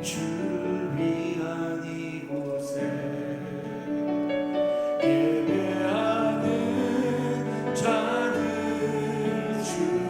주를 위한 이곳에 예배하는 자들 중에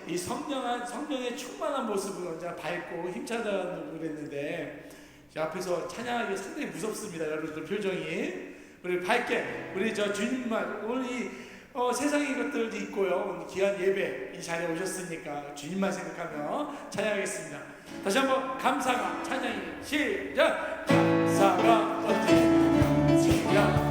이 성령의 충만한 모습으로 이제 밝고 힘차다고 그랬는데 앞에서 찬양하기 상당히 무섭습니다. 여러분들 표정이. 우리 밝게 우리 저 주님만 오늘 이 세상의 것들도 있고요. 오늘 귀한 예배 이 자리에 오셨으니까 주님만 생각하며 찬양하겠습니다. 다시 한번 감사가 찬양이 시작. 감사가 어찌냐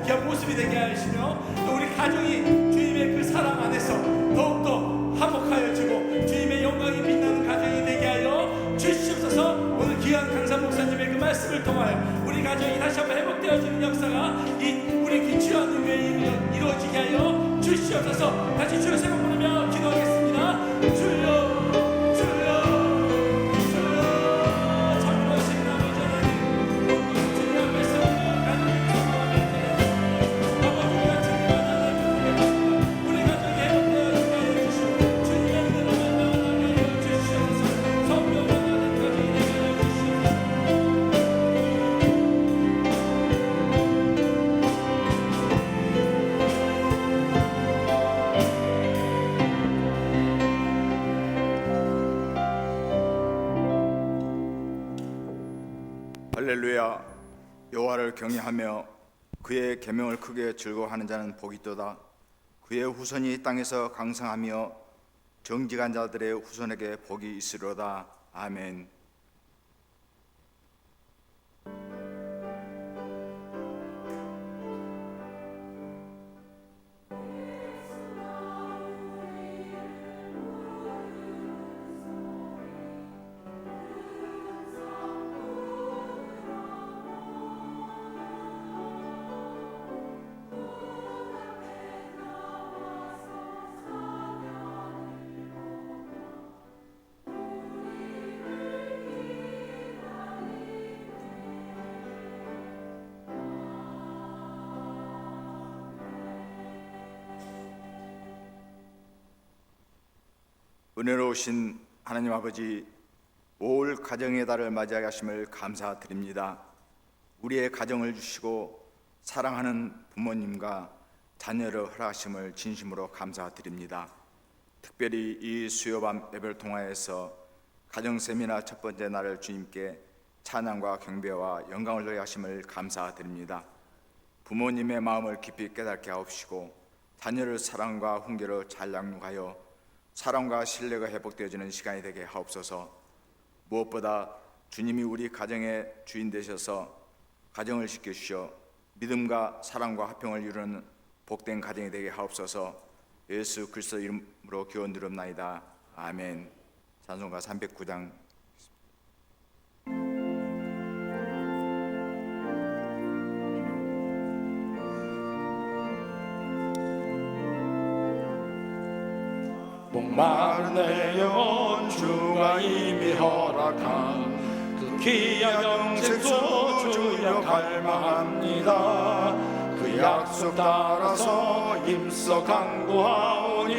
귀한 모습이 되게 하시며 또 우리 가정이 주님의 그 사랑 안에서 더욱더 화목하여지고 주님의 영광이 빛나는 가정이 되게 하여 주시옵소서. 오늘 귀한 강산 목사님의 그 말씀을 통하여 우리 가정이 다시 한번 회복되어지는 역사가 우리 귀추한 은혜에 이루어지게 하여 주시옵소서. 같이 주여 세 번 부르며 기도하겠습니다. 주여 할렐루야. 여호와를 경외하며 그의 계명을 크게 즐거워하는 자는 복이 있도다. 그의 후손이 땅에서 강성하며 정직한 자들의 후손에게 복이 있으리로다. 아멘. 은혜로우신 하나님 아버지, 올 가정의 달을 맞이하게 하심을 감사드립니다. 우리의 가정을 주시고 사랑하는 부모님과 자녀를 허락하심을 진심으로 감사드립니다. 특별히 이 수요밤 예배를 통하여서 가정 세미나 첫 번째 날을 주님께 찬양과 경배와 영광을 돌려 하심을 감사드립니다. 부모님의 마음을 깊이 깨닫게 하옵시고 자녀를 사랑과 훈계로 잘 양육하여 사랑과 신뢰가 회복되어지는 시간이 되게 하옵소서. 무엇보다 주님이 우리 가정의 주인 되셔서 가정을 지켜주셔 믿음과 사랑과 화평을 이루는 복된 가정이 되게 하옵소서. 예수 그리스도 이름으로 기원드립나이다. 아멘. 찬송가 309장. 목마른 내 영혼 주가 이미 허락한 그 귀한 영생수 주여 갈망합니다. 그 약속 따라서 힘써 간구하오니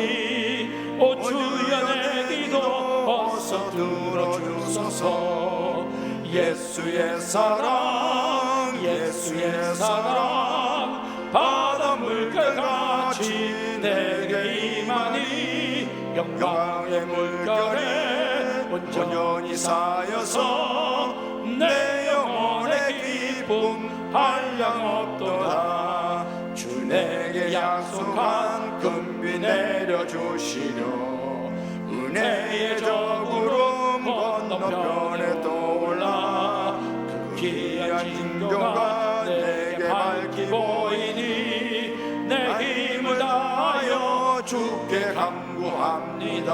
오 주여 내 기도 어서 들어주소서. 예수의 사랑 예수의 사랑 바닷물 같이 내게 임하니 영광의 물결에 온전히 쌓여서 내 영혼의 기쁨 한량없도다. 주 내게 약속한 금비 내려주시려 은혜의 저구름 건너편에 떠올라 그 귀한 진경과 내게 밝히 보이니 내 힘을 다하여 주께 간구합니다.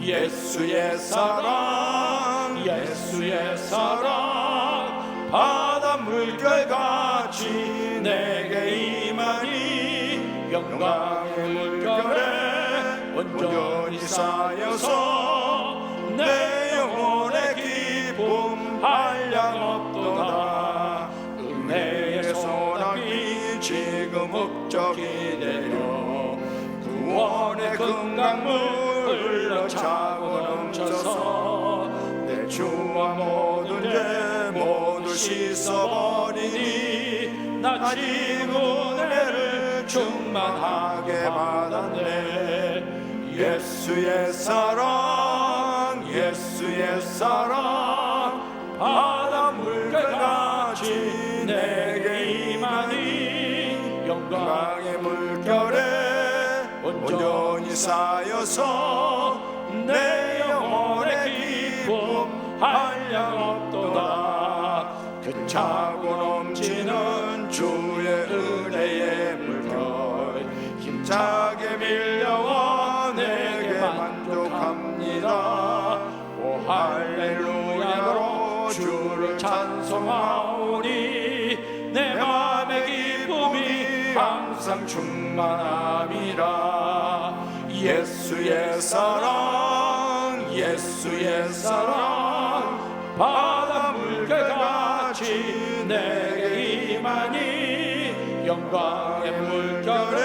예수의 사랑 예수의 사랑 바닷물 결같이 내게 임하니 영광의 물결에 온전히 쌓여서 내 영혼의 기쁨 한량없도다. 은혜의 소나기 지금 흡적이 내려 구원의 금강물 흘러 차고 넘쳐서 내 주와 모든 죄 모두 씻어버리니 나 지금 은혜를 충만하게 받았네. 예수의 사랑 예수의 사랑 바닷물결같이 내게 임하니 영광의 물결에 온전히 쌓여서 내 영혼의 기쁨 한량없도다. 그 차고 넘치는 주의 은혜의 물결 힘차게 밀려와 내게 만족합니다. 오 할렐루야로 주를 찬송하오니 내 맘의 기쁨이 항상 충만함이라. 예수의 사랑 예수의 사랑 바다 물결같이 내게 임하니 영광의 물결에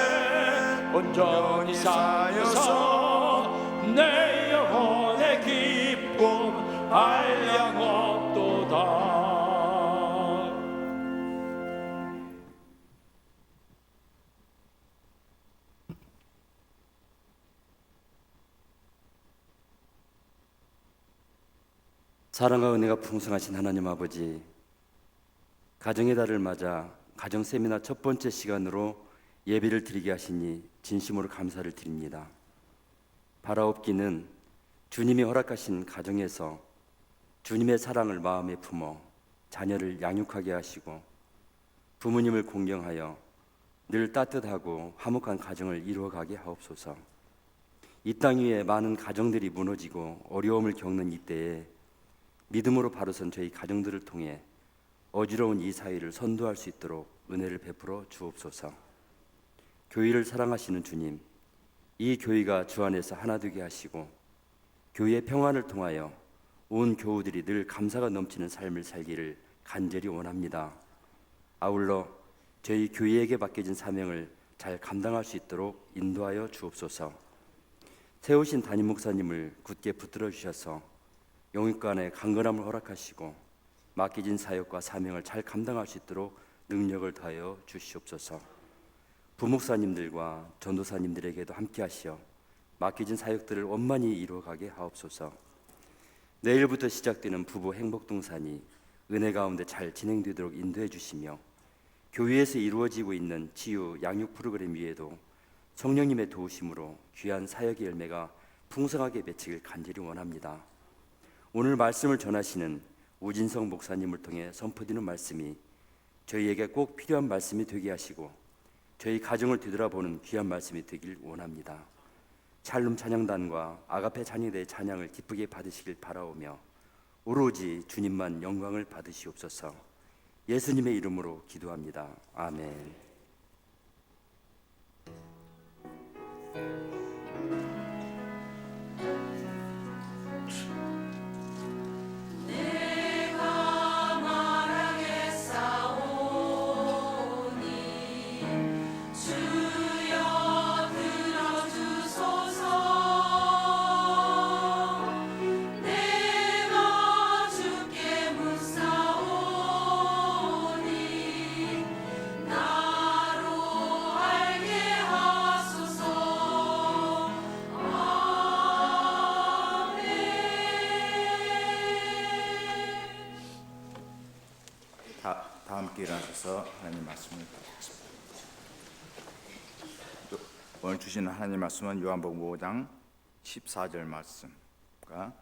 온전히 쌓여서 내 영혼의 기쁨 한량없도다. 사랑과 은혜가 풍성하신 하나님 아버지, 가정의 달을 맞아 가정 세미나 첫 번째 시간으로 예배를 드리게 하시니 진심으로 감사를 드립니다. 바라옵기는 주님이 허락하신 가정에서 주님의 사랑을 마음에 품어 자녀를 양육하게 하시고 부모님을 공경하여 늘 따뜻하고 화목한 가정을 이루어가게 하옵소서. 이 땅 위에 많은 가정들이 무너지고 어려움을 겪는 이때에 믿음으로 바로선 저희 가정들을 통해 어지러운 이 사회를 선도할 수 있도록 은혜를 베풀어 주옵소서. 교회를 사랑하시는 주님, 이 교회가 주 안에서 하나 되게 하시고 교회의 평안을 통하여 온 교우들이 늘 감사가 넘치는 삶을 살기를 간절히 원합니다. 아울러 저희 교회에게 맡겨진 사명을 잘 감당할 수 있도록 인도하여 주옵소서. 세우신 담임 목사님을 굳게 붙들어 주셔서 영육간의 강건함을 허락하시고 맡겨진 사역과 사명을 잘 감당할 수 있도록 능력을 더하여 주시옵소서. 부목사님들과 전도사님들에게도 함께 하시어 맡겨진 사역들을 원만히 이루어가게 하옵소서. 내일부터 시작되는 부부 행복동산이 은혜 가운데 잘 진행되도록 인도해 주시며 교회에서 이루어지고 있는 치유 양육 프로그램 위에도 성령님의 도우심으로 귀한 사역의 열매가 풍성하게 맺히길 간절히 원합니다. 오늘 말씀을 전하시는 우진성 목사님을 통해 선포되는 말씀이 저희에게 꼭 필요한 말씀이 되게 하시고 저희 가정을 되돌아보는 귀한 말씀이 되길 원합니다. 샬롬 찬양단과 아가페 찬양대의 찬양을 기쁘게 받으시길 바라오며 오로지 주님만 영광을 받으시옵소서. 예수님의 이름으로 기도합니다. 아멘. 다 함께 일어나셔서 하나님 말씀을 듣겠습니다. 오늘 주시는 하나님 말씀은 요한복음 5장 14절 말씀과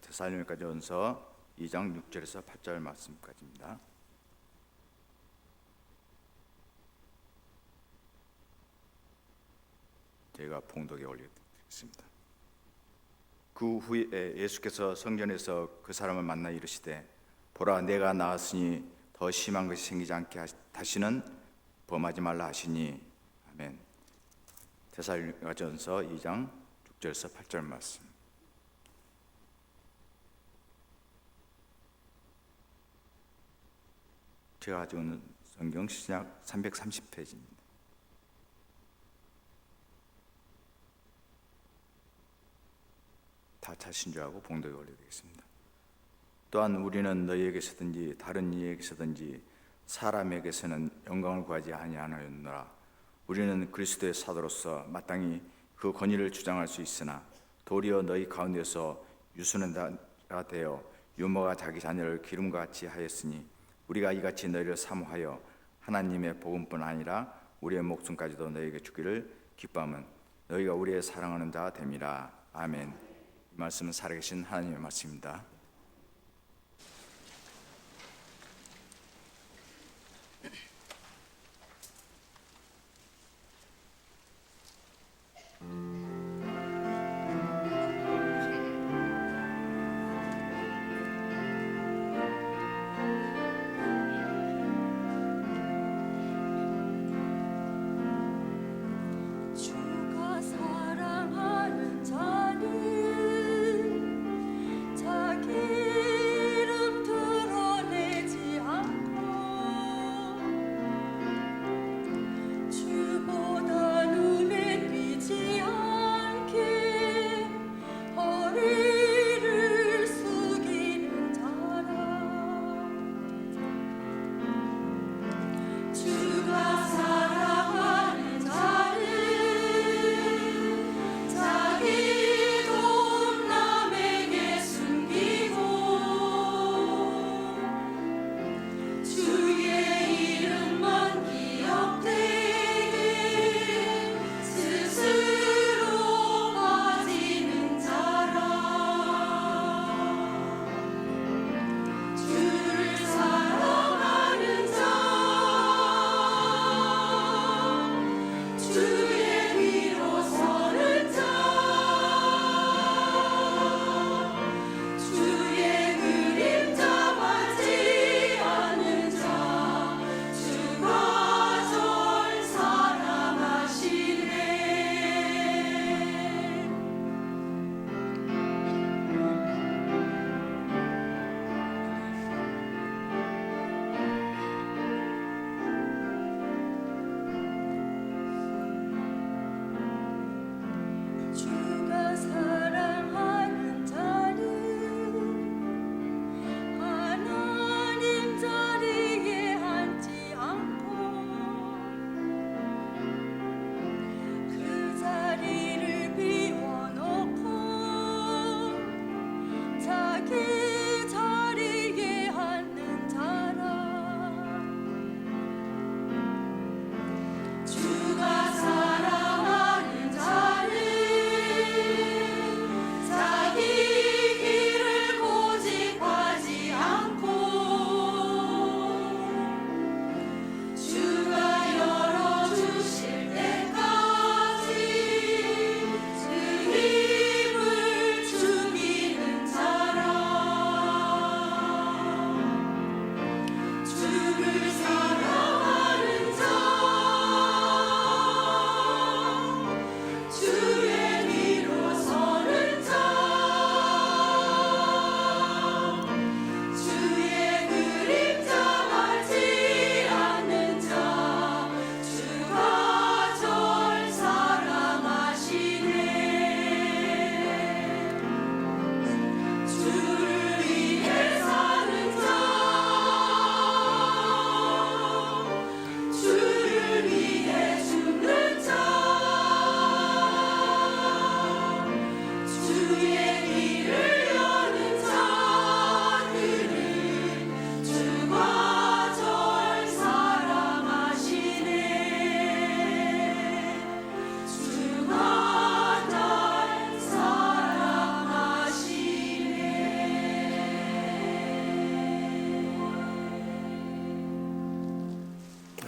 데살로니가전서 2장 6절에서 8절 말씀까지입니다. 제가 봉독에 올려드리겠습니다. 그 후에 예수께서 성전에서 그 사람을 만나 이르시되 보라 내가 나았으니 더 심한 것이 생기지 않게 다시는 범하지 말라 하시니 아멘. 데살로니가전서 2장 6절에서 8절 말씀. 제가 가지고 있는 성경 신약 330페이지입니다. 다 찾으신 줄 알고 봉독에 올려드리겠습니다. 또한 우리는 너희에게서든지 다른 이에게서든지 사람에게서는 영광을 구하지 아니하였노라. 우리는 그리스도의 사도로서 마땅히 그 권위를 주장할 수 있으나 도리어 너희 가운데서 유수는 자가 되어 유모가 자기 자녀를 기름과 같이 하였으니 우리가 이같이 너희를 사모하여 하나님의 복음뿐 아니라 우리의 목숨까지도 너희에게 주기를 기뻐하면 너희가 우리의 사랑하는 자가 됨이라. 아멘. 이 말씀은 살아계신 하나님의 말씀입니다.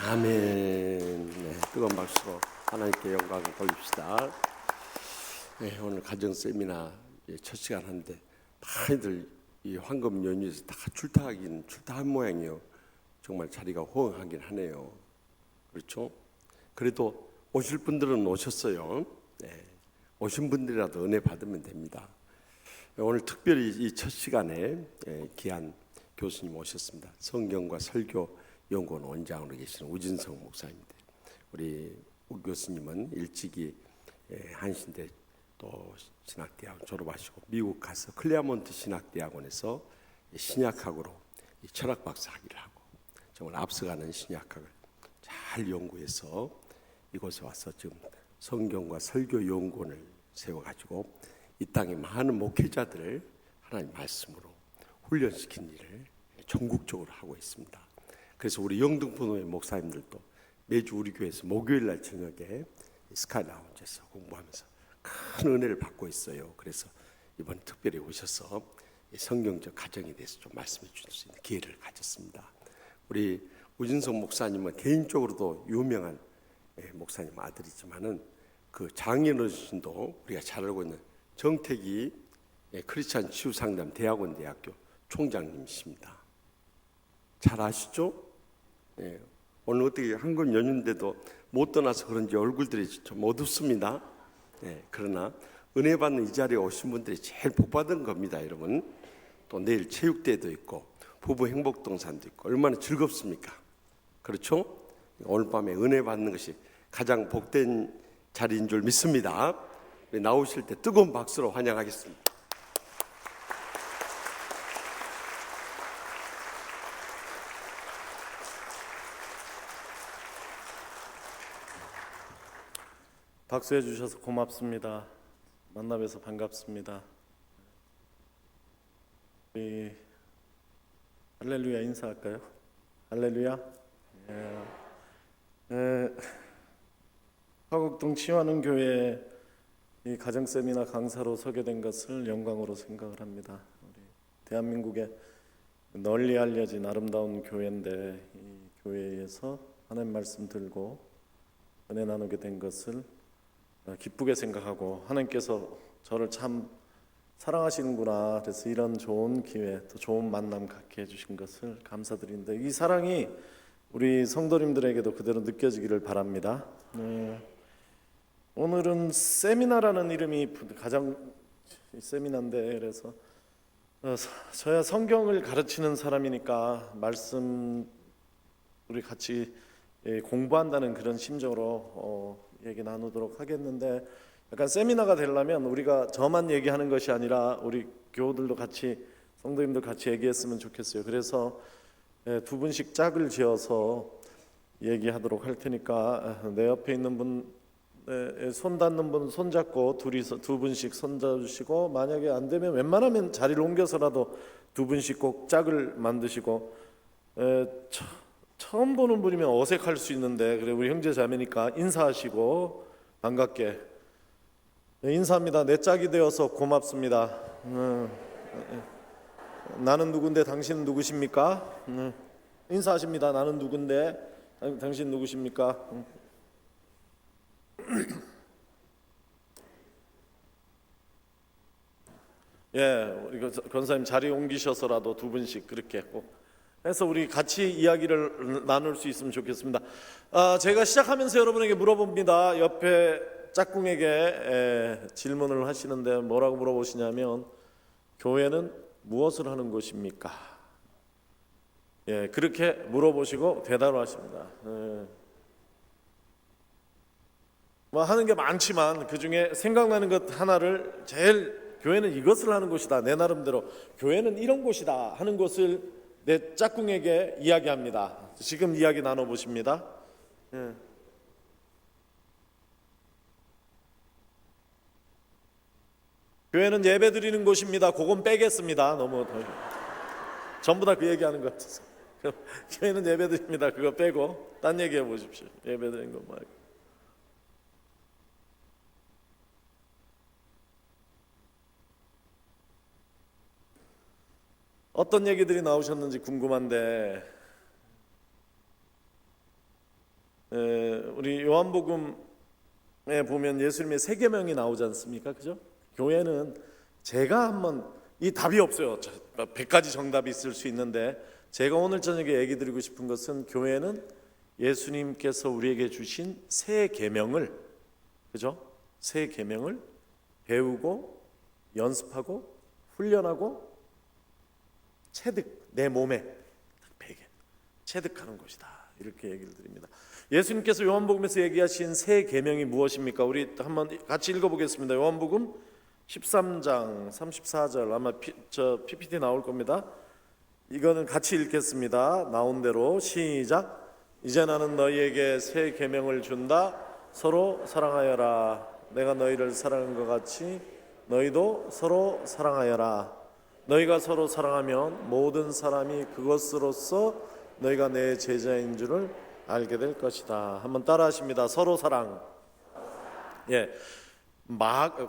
아멘. 네, 뜨거운 박수로 하나님께 영광을 돌립시다. 네, 오늘 가정 세미나 첫 시간 하는데 많이들 이 황금 연휴에서 다 출타한 모양이요. 정말 자리가 호응하긴 하네요. 그렇죠? 그래도 오실 분들은 오셨어요. 네, 오신 분들이라도 은혜 받으면 됩니다. 오늘 특별히 이 첫 시간에 귀한 교수님 오셨습니다. 성경과 설교 연구원 원장으로 계시는 우진성 목사입니다. 우리 우 교수님은 일찍이 한신대 또 신학대학원 졸업하시고 미국 가서 클레어몬트 신학대학원에서 신약학으로 철학 박사 학위를 하고 정말 앞서가는 신약학을 잘 연구해서 이곳에 와서 지금 성경과 설교 연구원을 세워가지고 이 땅의 많은 목회자들을 하나님 말씀으로 훈련시킨 일을 전국적으로 하고 있습니다. 그래서 우리 영등포노회 목사님들도 매주 우리 교회에서 목요일 날 저녁에 스카이 라운지에서 공부하면서 큰 은혜를 받고 있어요. 그래서 이번 특별히 오셔서 성경적 가정에 대해서 좀 말씀해 주실 수 있는 기회를 가졌습니다. 우리 우진성 목사님은 개인적으로도 유명한 목사님 아들이지만은 그 장인 어르신도 우리가 잘 알고 있는 정택이 크리스찬 치유상담 대학원 대학교 총장님이십니다. 잘 아시죠? 오늘 어떻게 한국 연휴인데도 못 떠나서 그런지 얼굴들이 좀 어둡습니다. 그러나 은혜 받는 이 자리에 오신 분들이 제일 복 받은 겁니다, 여러분. 또 내일 체육대회도 있고 부부 행복동산도 있고 얼마나 즐겁습니까? 그렇죠? 오늘 밤에 은혜 받는 것이 가장 복된 자리인 줄 믿습니다. 나오실 때 뜨거운 박수로 환영하겠습니다. 박수해 주셔서 고맙습니다. 만나 뵈서 반갑습니다. 우리 할렐루야 인사할까요? 할렐루야. 화곡동 치유하는 교회 이 가정 세미나 강사로 서게 된 것을 영광으로 생각을 합니다. 우리 대한민국에 널리 알려진 아름다운 교회인데 이 교회에서 하나님 말씀 들고 은혜 나누게 된 것을 기쁘게 생각하고 하나님께서 저를 참 사랑하시는구나. 그래서 이런 좋은 기회 또 좋은 만남 갖게 해주신 것을 감사드리는데 이 사랑이 우리 성도님들에게도 그대로 느껴지기를 바랍니다. 오늘은 세미나라는 이름이 가장 세미나인데 그래서 저야 성경을 가르치는 사람이니까 말씀 우리 같이 공부한다는 그런 심정으로 얘기 나누도록 하겠는데 약간 세미나가 되려면 우리가 저만 얘기하는 것이 아니라 우리 교우들도 같이 성도님들 같이 얘기했으면 좋겠어요. 그래서 두 분씩 짝을 지어서 얘기하도록 할 테니까 내 옆에 있는 분 손 닿는 분 손잡고 둘이서 두 분씩 손잡으시고 만약에 안 되면 웬만하면 자리를 옮겨서라도 두 분씩 꼭 짝을 만드시고 처음 보는 분이면 어색할 수 있는데 그래 우리 형제 자매니까 인사하시고 반갑게 인사합니다. 내 짝이 되어서 고맙습니다. 나는 누군데 당신은 누구십니까? 인사하십니다. 나는 누군데 당신 누구십니까? 우리 권사님 자리 옮기셔서라도 두 분씩 그렇게 꼭 해서 우리 같이 이야기를 나눌 수 있으면 좋겠습니다. 제가 시작하면서 여러분에게 물어봅니다. 옆에 짝꿍에게 질문을 하시는데 뭐라고 물어보시냐면 교회는 무엇을 하는 곳입니까? 그렇게 물어보시고 대답을 하십니다. 뭐 하는 게 많지만 그 중에 생각나는 것 하나를 제일 교회는 이것을 하는 곳이다. 내 나름대로 교회는 이런 곳이다 하는 것을 내 짝꿍에게 이야기합니다. 지금 이야기 나눠보십니다. 교회는 예배 드리는 곳입니다. 그건 빼겠습니다. 너무 전부 다 그 얘기하는 것 같아서 교회는 예배 드립니다. 그거 빼고 딴 얘기해 보십시오. 예배 드리는 거 말고. 어떤 얘기들이 나오셨는지 궁금한데 우리 요한복음에 보면 예수님의 세 계명이 나오지 않습니까? 그죠? 교회는 제가 한번 이 답이 없어요. 100가지 정답이 있을 수 있는데 제가 오늘 저녁에 얘기 드리고 싶은 것은 교회는 예수님께서 우리에게 주신 세 계명을, 그죠? 세 계명을 배우고 연습하고 훈련하고 체득, 내 몸에 배게 체득하는 것이다, 이렇게 얘기를 드립니다. 예수님께서 요한복음에서 얘기하신 세 계명이 무엇입니까? 우리 한번 같이 읽어보겠습니다. 요한복음 13장 34절, 아마 저 PPT 나올 겁니다. 이거는 같이 읽겠습니다. 나온 대로 시작. 이제 나는 너희에게 새 계명을 준다. 서로 사랑하여라. 내가 너희를 사랑한 것 같이 너희도 서로 사랑하여라. 너희가 서로 사랑하면 모든 사람이 그것으로써 너희가 내 제자인 줄을 알게 될 것이다. 한번 따라하십니다. 서로 사랑. 예.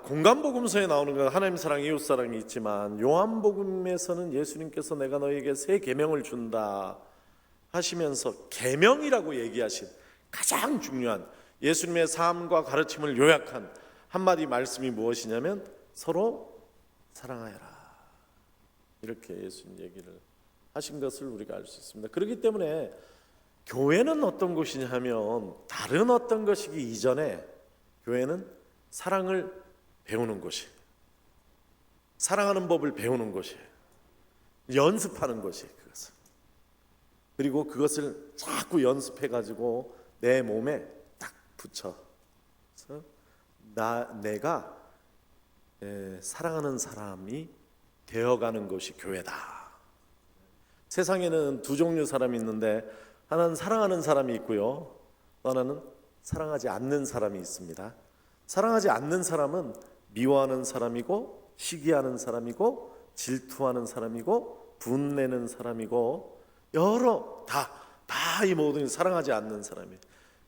공간복음서에 나오는 건 하나님 사랑, 이웃 사랑이 있지만 요한복음에서는 예수님께서 내가 너희에게 새 계명을 준다 하시면서 계명이라고 얘기하신 가장 중요한 예수님의 삶과 가르침을 요약한 한마디 말씀이 무엇이냐면 서로 사랑하여라, 이렇게 예수님 얘기를 하신 것을 우리가 알 수 있습니다. 그렇기 때문에 교회는 어떤 곳이냐 하면 다른 어떤 것이기 이전에 교회는 사랑을 배우는 곳이, 사랑하는 법을 배우는 곳이, 연습하는 것이 그것을. 그리고 그것을 자꾸 연습해 가지고 내 몸에 딱 붙여서 내가 사랑하는 사람이 되어가는 것이 교회다. 세상에는 두 종류 사람이 있는데 하나는 사랑하는 사람이 있고요, 또 하나는 사랑하지 않는 사람이 있습니다. 사랑하지 않는 사람은 미워하는 사람이고 시기하는 사람이고 질투하는 사람이고 분내는 사람이고 여러 다 이 모든 사랑하지 않는 사람이.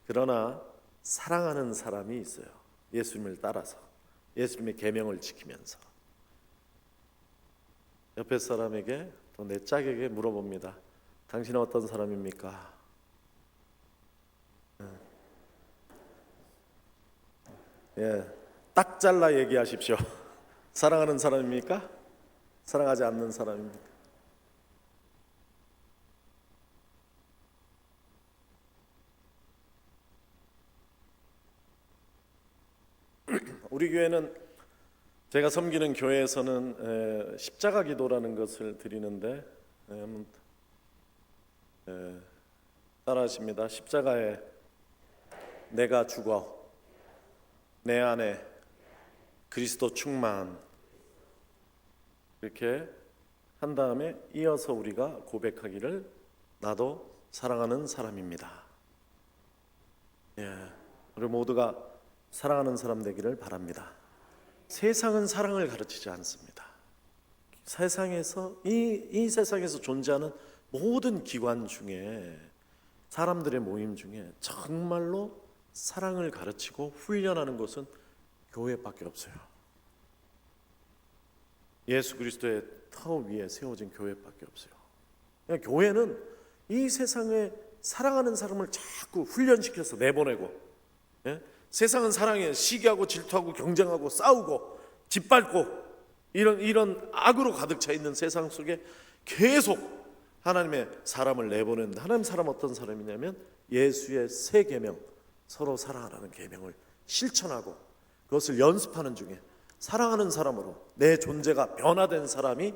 그러나 사랑하는 사람이 있어요. 예수님을 따라서 예수님의 계명을 지키면서. 옆에 사람에게 또 내 짝에게 물어봅니다. 당신은 어떤 사람입니까? 예, 딱 잘라 얘기하십시오. 사랑하는 사람입니까? 사랑하지 않는 사람입니까? 우리 교회는, 제가 섬기는 교회에서는 십자가 기도라는 것을 드리는데 따라하십니다. 십자가에 내가 죽어 내 안에 그리스도 충만, 이렇게 한 다음에 이어서 우리가 고백하기를 나도 사랑하는 사람입니다. 예, 우리 모두가 사랑하는 사람 되기를 바랍니다. 세상은 사랑을 가르치지 않습니다. 세상에서 이 세상에서 존재하는 모든 기관 중에, 사람들의 모임 중에 정말로 사랑을 가르치고 훈련하는 곳은 교회밖에 없어요. 예수 그리스도의 터 위에 세워진 교회밖에 없어요. 그러니까 교회는 이 세상에 사랑하는 사람을 자꾸 훈련시켜서 내보내고, 세상은 사랑에 시기하고 질투하고 경쟁하고 싸우고 짓밟고 이런 악으로 가득 차 있는 세상 속에 계속 하나님의 사람을 내보내는데, 하나님 사람 어떤 사람이냐면 예수의 새 계명, 서로 사랑하라는 계명을 실천하고 그것을 연습하는 중에 사랑하는 사람으로 내 존재가 변화된 사람이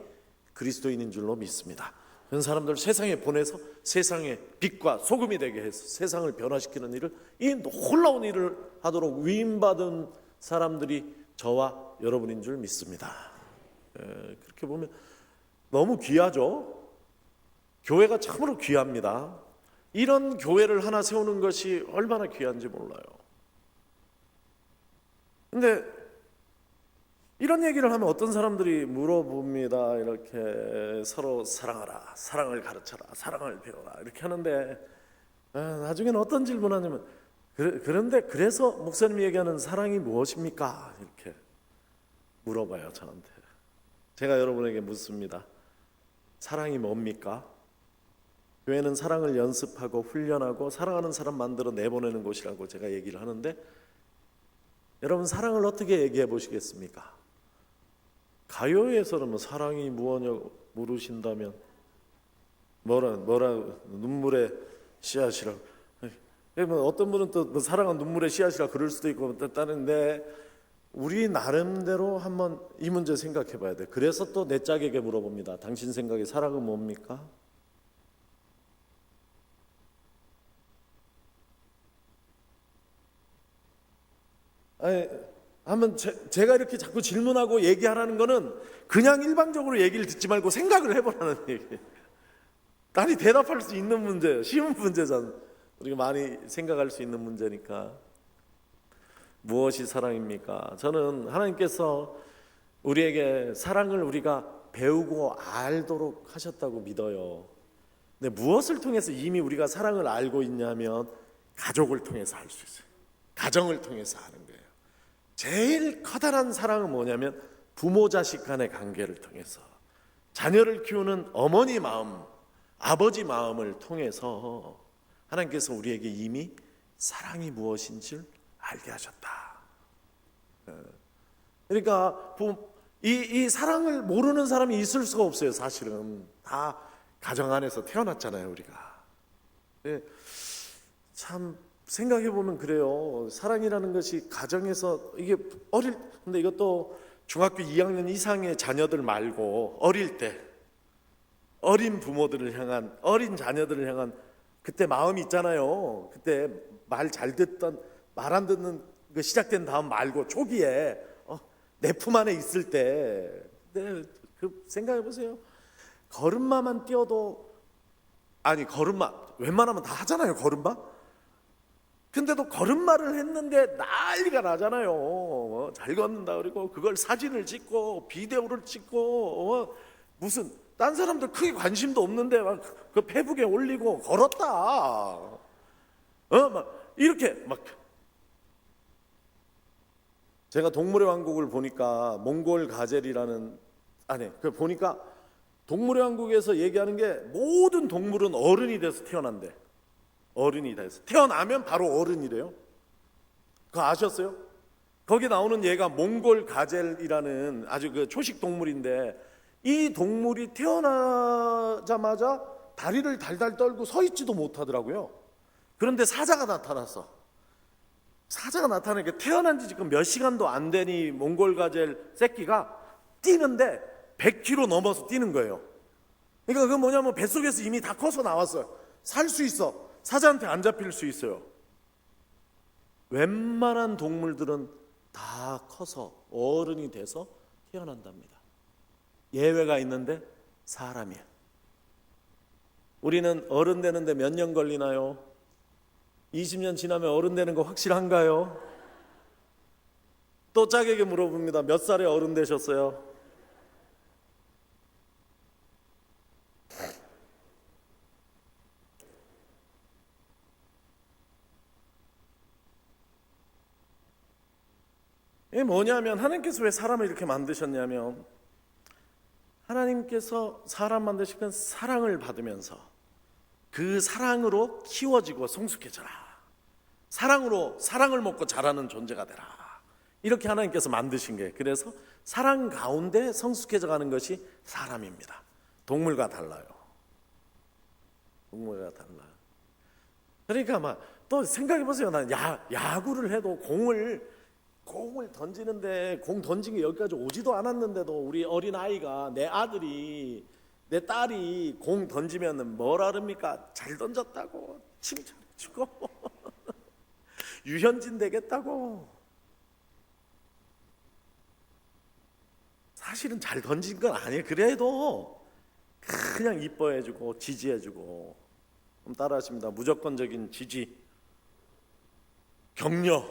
그리스도인인 줄로 믿습니다. 그런 사람들 세상에 보내서 세상의 빛과 소금이 되게 해서 세상을 변화시키는 일을, 이 놀라운 일을 하도록 위임받은 사람들이 저와 여러분인 줄 믿습니다. 그렇게 보면 너무 귀하죠. 교회가 참으로 귀합니다. 이런 교회를 하나 세우는 것이 얼마나 귀한지 몰라요. 근데 이런 얘기를 하면 어떤 사람들이 물어봅니다. 이렇게 서로 사랑하라, 사랑을 가르쳐라, 사랑을 배워라, 이렇게 하는데 나중에는 어떤 질문하냐면 그런데 그래서 목사님이 얘기하는 사랑이 무엇입니까? 이렇게 물어봐요, 저한테. 제가 여러분에게 묻습니다. 사랑이 뭡니까? 교회는 사랑을 연습하고 훈련하고 사랑하는 사람 만들어 내보내는 곳이라고 제가 얘기를 하는데, 여러분 사랑을 어떻게 얘기해 보시겠습니까? 가요에서는 뭐 사랑이 무엇냐고 물으신다면 뭐라 눈물의 씨앗이라고. 뭐 어떤 분은 또 사랑은 눈물의 씨앗이라 그럴 수도 있고 다른데, 우리 나름대로 한번 이 문제 생각해 봐야 돼. 그래서 또 내 짝에게 물어봅니다. 당신 생각에 사랑은 뭡니까? 아니, 한번 제가 이렇게 자꾸 질문하고 얘기하라는 거는 그냥 일방적으로 얘기를 듣지 말고 생각을 해보라는 얘기예요. 딸이 대답할 수 있는 문제예요. 쉬운 문제잖아. 우리가 많이 생각할 수 있는 문제니까. 무엇이 사랑입니까? 저는 하나님께서 우리에게 사랑을 우리가 배우고 알도록 하셨다고 믿어요. 근데 무엇을 통해서 이미 우리가 사랑을 알고 있냐면 가족을 통해서 알 수 있어요. 가정을 통해서 아는 거예요. 제일 커다란 사랑은 뭐냐면 부모 자식 간의 관계를 통해서, 자녀를 키우는 어머니 마음, 아버지 마음을 통해서 하나님께서 우리에게 이미 사랑이 무엇인지를 알게 하셨다. 그러니까 이 사랑을 모르는 사람이 있을 수가 없어요. 사실은 다 가정 안에서 태어났잖아요, 우리가. 참 생각해 보면 그래요. 사랑이라는 것이 가정에서 이게 근데 이것도 중학교 2학년 이상의 자녀들 말고 어릴 때 어린 부모들을 향한, 어린 자녀들을 향한 그때 마음이 있잖아요. 그때 말 잘 듣던, 말 안 듣는 그 시작된 다음 말고 초기에 내 품 안에 있을 때, 그 생각해 보세요. 걸음마만 뛰어도, 아니 걸음마 웬만하면 다 하잖아요, 걸음마. 근데도 걸음마를 했는데 난리가 나잖아요. 잘 걷는다 그리고 그걸 사진을 찍고 비디오를 찍고 무슨 딴 사람들 크게 관심도 없는데 막 그 페북에 올리고 걸었다. 막 이렇게 막. 제가 동물의 왕국을 보니까 몽골 가젤이라는, 그 보니까 동물의 왕국에서 얘기하는 게 모든 동물은 어른이 돼서 태어난대. 어른이 돼서 태어나면 바로 어른이래요. 그거 아셨어요? 거기 나오는 얘가 몽골 가젤이라는 아주 그 초식 동물인데, 이 동물이 태어나자마자 다리를 달달 떨고 서 있지도 못하더라고요. 그런데 사자가 나타났어. 사자가 나타나니까 태어난 지 지금 몇 시간도 안 되니 몽골 가젤 새끼가 뛰는데 100km 넘어서 뛰는 거예요. 그러니까 그건 뭐냐면 뱃속에서 이미 다 커서 나왔어요. 살 수 있어. 사자한테 안 잡힐 수 있어요. 웬만한 동물들은 다 커서 어른이 돼서 태어난답니다. 예외가 있는데 사람이야. 우리는 어른 되는데 몇 년 걸리나요? 20년 지나면 어른 되는 거 확실한가요? 또 짝에게 물어봅니다. 몇 살에 어른 되셨어요? 이게 뭐냐면, 하나님께서 왜 사람을 이렇게 만드셨냐면, 하나님께서 사람 만드시면 사랑을 받으면서 그 사랑으로 키워지고 성숙해져라. 사랑으로 사랑을 먹고 자라는 존재가 되라. 이렇게 하나님께서 만드신 게, 그래서 사랑 가운데 성숙해져 가는 것이 사람입니다. 동물과 달라요. 동물과 달라요. 그러니까 막 또 생각해 보세요. 난 야구를 해도 공을 던지는데 공 던진 게 여기까지 오지도 않았는데도 우리 어린 아이가, 내 아들이, 내 딸이 공 던지면 뭐라 그럽니까? 잘 던졌다고 칭찬해주고 유현진 되겠다고. 사실은 잘 던진 건 아니에요. 그래도 그냥 이뻐해주고 지지해주고. 그럼 따라하십니다. 무조건적인 지지, 격려.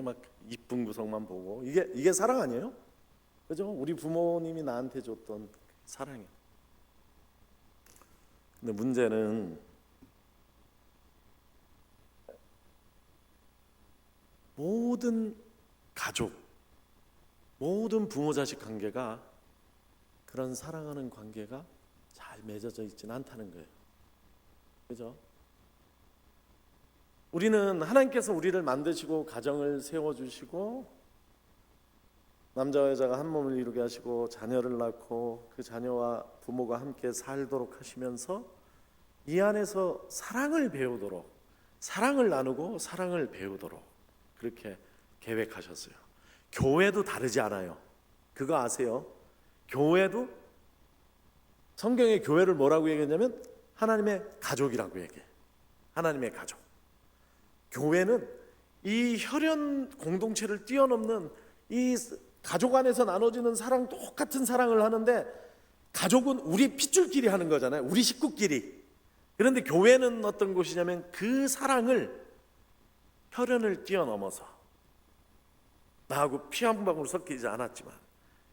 막 이쁜 구석만 보고, 이게 사랑 아니에요? 그죠? 우리 부모님이 나한테 줬던 사랑이에요. 근데 문제는 모든 가족, 모든 부모 자식 관계가, 그런 사랑하는 관계가 잘 맺어져 있지는 않다는 거예요. 그죠? 우리는 하나님께서 우리를 만드시고 가정을 세워주시고 남자와 여자가 한 몸을 이루게 하시고 자녀를 낳고 그 자녀와 부모가 함께 살도록 하시면서 이 안에서 사랑을 배우도록, 사랑을 나누고 사랑을 배우도록 그렇게 계획하셨어요. 교회도 다르지 않아요. 그거 아세요? 교회도 성경의 교회를 뭐라고 얘기했냐면 하나님의 가족이라고 얘기해. 하나님의 가족. 교회는 이 혈연 공동체를 뛰어넘는 이 가족 안에서 나눠지는 사랑, 똑같은 사랑을 하는데 가족은 우리 핏줄끼리 하는 거잖아요. 우리 식구끼리. 그런데 교회는 어떤 곳이냐면 그 사랑을 혈연을 뛰어넘어서 나하고 피 한 방울 섞이지 않았지만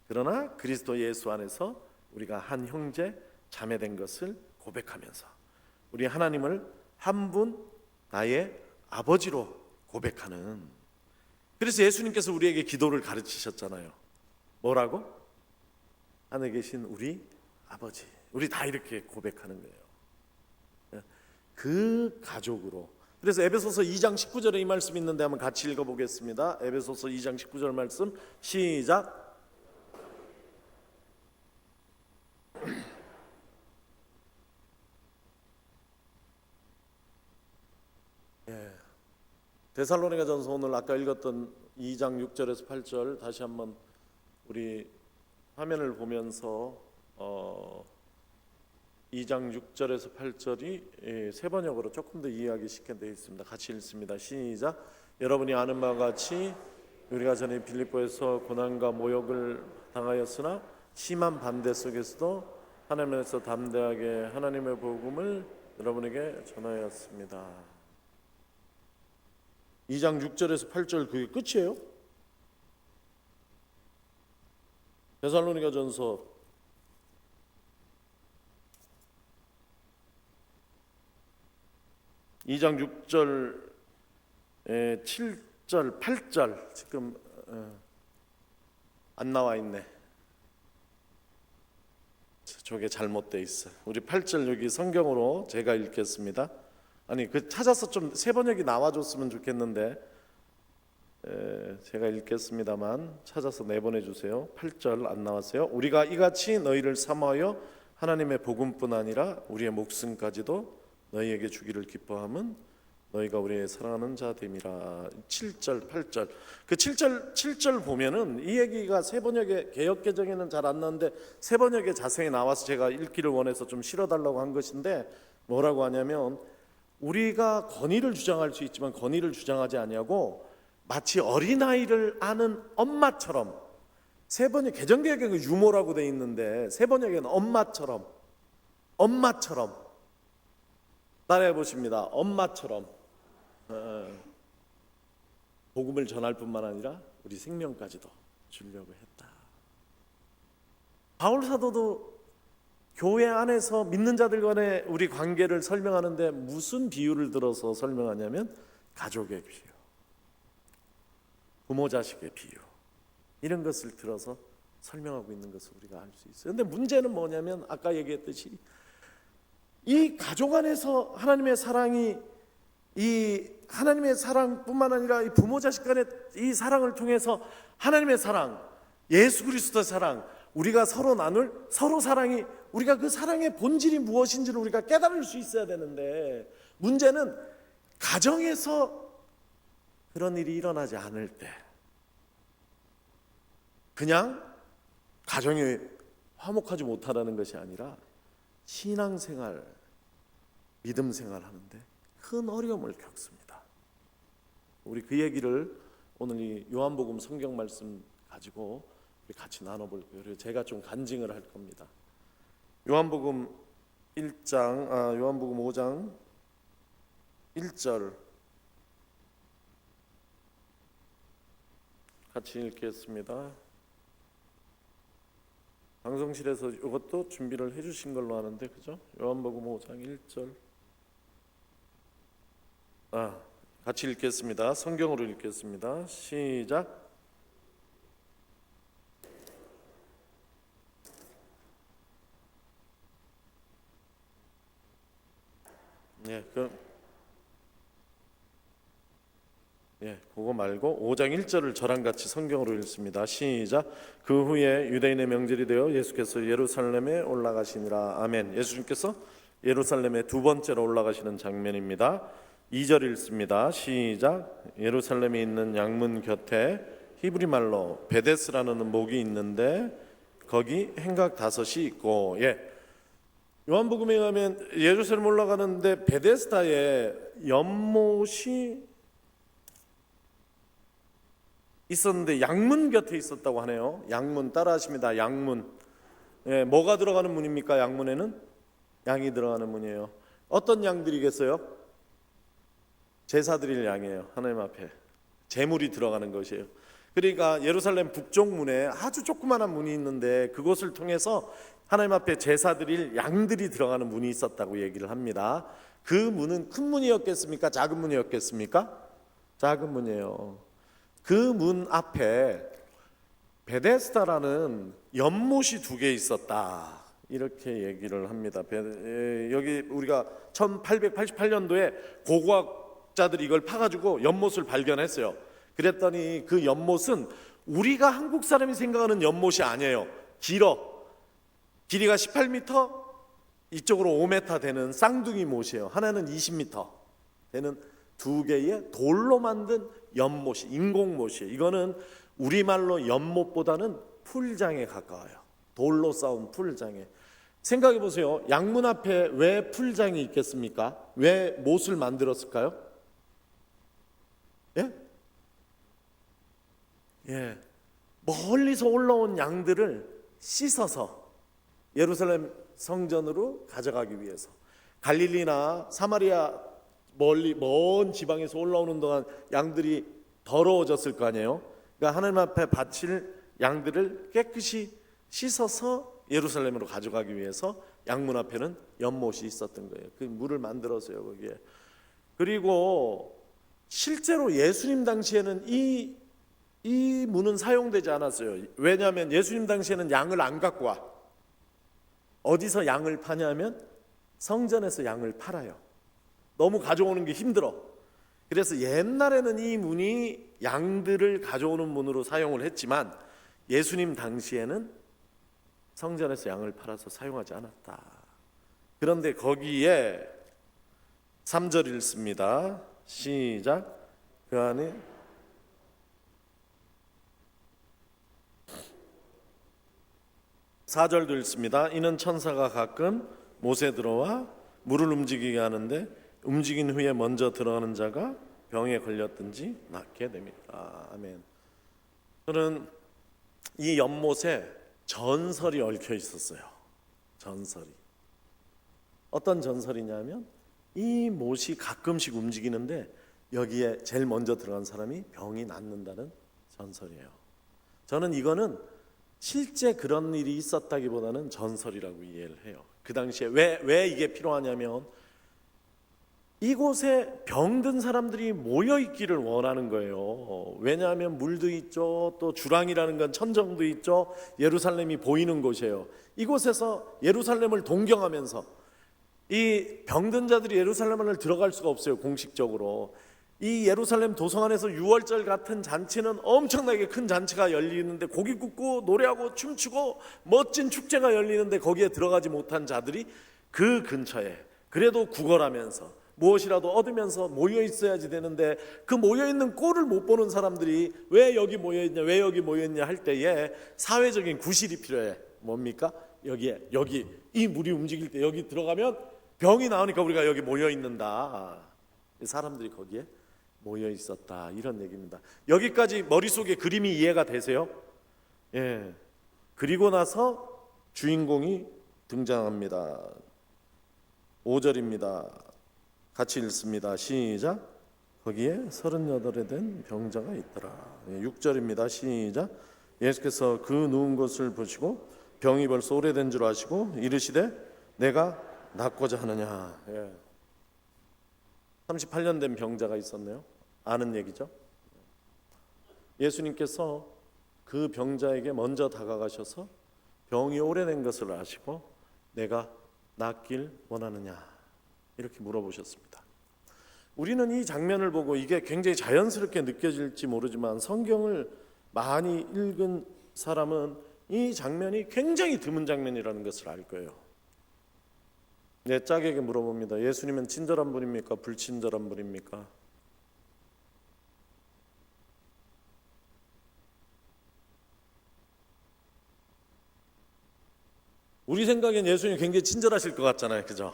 그러나 그리스도 예수 안에서 우리가 한 형제 자매된 것을 고백하면서 우리 하나님을 한 분 나의 아버지로 고백하는. 그래서 예수님께서 우리에게 기도를 가르치셨잖아요. 뭐라고? 하늘에 계신 우리 아버지. 우리 다 이렇게 고백하는 거예요. 그 가족으로. 그래서 에베소서 2장 19절에 이 말씀이 있는데 한번 같이 읽어보겠습니다. 에베소서 2장 19절 말씀 시작. 데살로니가전서 오늘 아까 읽었던 2장 6절에서 8절 다시 한번 우리 화면을 보면서 2장 6절에서 8절이 세 번역으로 조금 더 이해하기 쉽게 되어 있습니다. 같이 읽습니다. 시작. 여러분이 아는 바와 같이 우리가 전에 빌립보에서 고난과 모욕을 당하였으나 심한 반대 속에서도 하나님에서 담대하게 하나님의 복음을 여러분에게 전하였습니다. 2장 6절에서 8절 그게 끝이에요. 데살로니가전서 2장 6절 7절 8절 지금 안 나와 있네. 저게 잘못돼 있어. 우리 8절 여기 성경으로 제가 읽겠습니다. 아니 그 찾아서 좀 새 번역이 나와줬으면 좋겠는데 제가 읽겠습니다만 찾아서 내보내 주세요. 8절 안 나왔어요. 우리가 이같이 너희를 사모하여 하나님의 복음뿐 아니라 우리의 목숨까지도 너희에게 주기를 기뻐함은 너희가 우리의 사랑하는 자 됨이라. 7절 8절 그 7절 보면은 이 얘기가 새 번역의 개역 개정에는 잘 안 나오는데 새 번역에 자세히 나와서 제가 읽기를 원해서 좀 실어달라고 한 것인데 뭐라고 하냐면 우리가 권위를 주장할 수 있지만 권위를 주장하지 아니하고 마치 어린아이를 아는 엄마처럼. 세 번역 개정개혁에 그 유모라고 돼 있는데 세 번역에는 엄마처럼 따라해 보십니다. 엄마처럼 복음을 전할 뿐만 아니라 우리 생명까지도 주려고 했다. 바울 사도도 교회 안에서 믿는 자들 간의 우리 관계를 설명하는데 무슨 비유를 들어서 설명하냐면 가족의 비유, 부모 자식의 비유, 이런 것을 들어서 설명하고 있는 것을 우리가 알 수 있어요. 그런데 문제는 뭐냐면 아까 얘기했듯이 이 가족 안에서 하나님의 사랑이 이 하나님의 사랑뿐만 아니라 이 부모 자식 간의 이 사랑을 통해서 하나님의 사랑, 예수 그리스도의 사랑, 우리가 서로 나눌 서로 사랑이 우리가 그 사랑의 본질이 무엇인지를 우리가 깨달을 수 있어야 되는데 문제는 가정에서 그런 일이 일어나지 않을 때 그냥 가정이 화목하지 못하다는 것이 아니라 신앙생활, 믿음 생활 하는데 큰 어려움을 겪습니다. 우리 그 얘기를 오늘 이 요한복음 성경 말씀 가지고 우리 같이 나눠볼 거예요. 그래서 제가 좀 간증을 할 겁니다. 요한복음 5장 1절 같이 읽겠습니다. 방송실에서 이것도 준비를 해주신 걸로 아는데 그죠? 요한복음 5장 1절 같이 읽겠습니다. 성경으로 읽겠습니다. 시작. 예, 그거 말고 5장 1절을 저랑 같이 성경으로 읽습니다. 시작. 그 후에 유대인의 명절이 되어 예수께서 예루살렘에 올라가시니라. 아멘. 예수님께서 예루살렘에 두 번째로 올라가시는 장면입니다. 2절 읽습니다. 시작. 예루살렘에 있는 양문 곁에 히브리 말로 베데스라는 목이 있는데 거기 행각 5이 있고, 요한복음에 가면 예루살렘 올라가는데 베데스다에 연못이 있었는데 양문 곁에 있었다고 하네요. 양문 따라하십니다. 양문. 뭐가 들어가는 문입니까? 양문에는 양이 들어가는 문이에요. 어떤 양들이겠어요? 제사 드릴 양이에요. 하나님 앞에 제물이 들어가는 것이에요. 그러니까 예루살렘 북쪽 문에 아주 조그마한 문이 있는데 그곳을 통해서 하나님 앞에 제사 드릴 양들이 들어가는 문이 있었다고 얘기를 합니다. 그 문은 큰 문이었겠습니까? 작은 문이었겠습니까? 작은 문이에요. 그 문 앞에 베데스다라는 연못이 2개 있었다, 이렇게 얘기를 합니다. 여기 우리가 1888년도에 고고학자들이 이걸 파가지고 연못을 발견했어요. 그랬더니 그 연못은 우리가 한국 사람이 생각하는 연못이 아니에요. 길이가 18m, 이쪽으로 5m 되는 쌍둥이 못이에요. 하나는 20m 되는 2개의 돌로 만든 연못이, 인공못이에요. 이거는 우리말로 연못보다는 풀장에 가까워요. 돌로 쌓은 풀장에. 생각해 보세요. 양문 앞에 왜 풀장이 있겠습니까? 왜 못을 만들었을까요? 멀리서 올라온 양들을 씻어서 예루살렘 성전으로 가져가기 위해서. 갈릴리나 사마리아 멀리 먼 지방에서 올라오는 동안 양들이 더러워졌을 거 아니에요. 그러니까 하나님 앞에 바칠 양들을 깨끗이 씻어서 예루살렘으로 가져가기 위해서 양문 앞에는 연못이 있었던 거예요. 그 물을 만들어서요, 거기에. 그리고 실제로 예수님 당시에는 이 문은 사용되지 않았어요. 왜냐하면 예수님 당시에는 양을 안 갖고 와. 어디서 양을 파냐면 성전에서 양을 팔아요. 너무 가져오는 게 힘들어. 그래서 옛날에는 이 문이 양들을 가져오는 문으로 사용을 했지만 예수님 당시에는 성전에서 양을 팔아서 사용하지 않았다. 그런데 거기에 3절 읽습니다. 시작. 그 안에 (4절도) 읽습니다. 이는 천사가 가끔 못에 들어와 물을 움직이게 하는데 움직인 후에 먼저 들어가는 자가 병에 걸렸든지 낫게 됩니다. 아멘. 저는 이 연못에 전설이 얽혀 있었어요. 전설이. 어떤 전설이냐면 이 못이 가끔씩 움직이는데 여기에 제일 먼저 들어간 사람이 병이 낫는다는 전설이에요. 저는 이거는 실제 그런 일이 있었다기보다는 전설이라고 이해를 해요. 그 당시에 왜 이게 필요하냐면 이곳에 병든 사람들이 모여있기를 원하는 거예요. 왜냐하면 물도 있죠, 또 주랑이라는 건 천정도 있죠, 예루살렘이 보이는 곳이에요. 이곳에서 예루살렘을 동경하면서 이 병든 자들이 예루살렘 안을 들어갈 수가 없어요. 공식적으로 이 예루살렘 도성안에서 유월절 같은 잔치는 엄청나게 큰 잔치가 열리는데 고기 굽고 노래하고 춤추고 멋진 축제가 열리는데 거기에 들어가지 못한 자들이 그 근처에 그래도 구걸하면서 무엇이라도 얻으면서 모여 있어야지 되는데 그 모여 있는 꼴을 못 보는 사람들이 왜 여기 모여 있냐, 왜 여기 모여 있냐 할 때에 사회적인 구실이 필요해. 뭡니까? 여기 이 물이 움직일 때 여기 들어가면 병이 나오니까 우리가 여기 모여 있는다. 사람들이 거기에 모여 있었다, 이런 얘기입니다. 여기까지 머릿속에 그림이 이해가 되세요? 그리고 나서 주인공이 등장합니다. 5절입니다. 같이 읽습니다. 시작. 거기에 38에 된 병자가 있더라. 6절입니다. 시작. 예수께서 그 누운 것을 보시고 병이 벌써 오래된 줄 아시고 이르시되 내가 낫고자 하느냐. 38년 된 병자가 있었네요. 아는 얘기죠. 예수님께서 그 병자에게 먼저 다가가셔서 병이 오래된 것을 아시고 내가 낫길 원하느냐, 이렇게 물어보셨습니다. 우리는 이 장면을 보고 이게 굉장히 자연스럽게 느껴질지 모르지만 성경을 많이 읽은 사람은 이 장면이 굉장히 드문 장면이라는 것을 알 거예요. 내 짝에게 물어봅니다. 예수님은 친절한 분입니까? 불친절한 분입니까? 우리 생각엔 예수님 굉장히 친절하실 것 같잖아요. 그죠?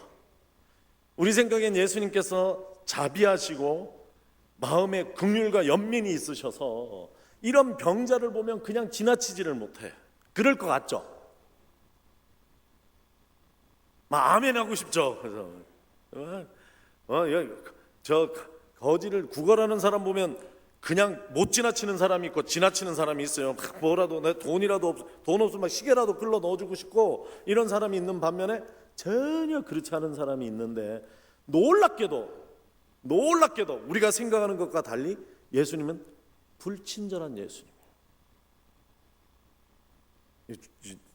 우리 생각엔 예수님께서 자비하시고 마음에 긍휼과 연민이 있으셔서 이런 병자를 보면 그냥 지나치지를 못해. 그럴 것 같죠? 막 아멘 하고 싶죠. 그래서 저 거지를 구걸하는 사람 보면 그냥 못 지나치는 사람이 있고 지나치는 사람이 있어요. 막 뭐라도 내 돈 없으면 막 시계라도 끌러 넣어주고 싶고 이런 사람이 있는 반면에 전혀 그렇지 않은 사람이 있는데 놀랍게도 우리가 생각하는 것과 달리 예수님은 불친절한 예수님이에요.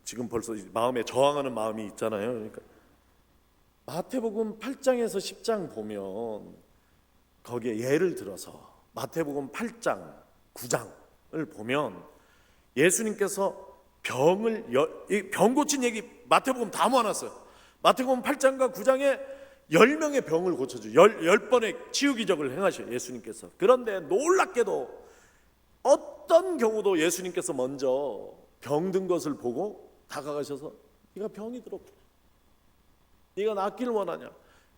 지금 벌써 마음에 저항하는 마음이 있잖아요. 그러니까 마태복음 8장에서 10장 보면 거기에 예를 들어서 마태복음 8장, 9장을 보면 예수님께서 병 고친 얘기 마태복음 다 모아놨어요. 마태복음 8장과 9장에 10명의 병을 고쳐줘요. 10번의 치유기적을 행하셔요. 예수님께서. 그런데 놀랍게도 어떤 경우도 예수님께서 먼저 병든 것을 보고 다가가셔서 네가 병이 들었구나, 네가 낫기를 원하냐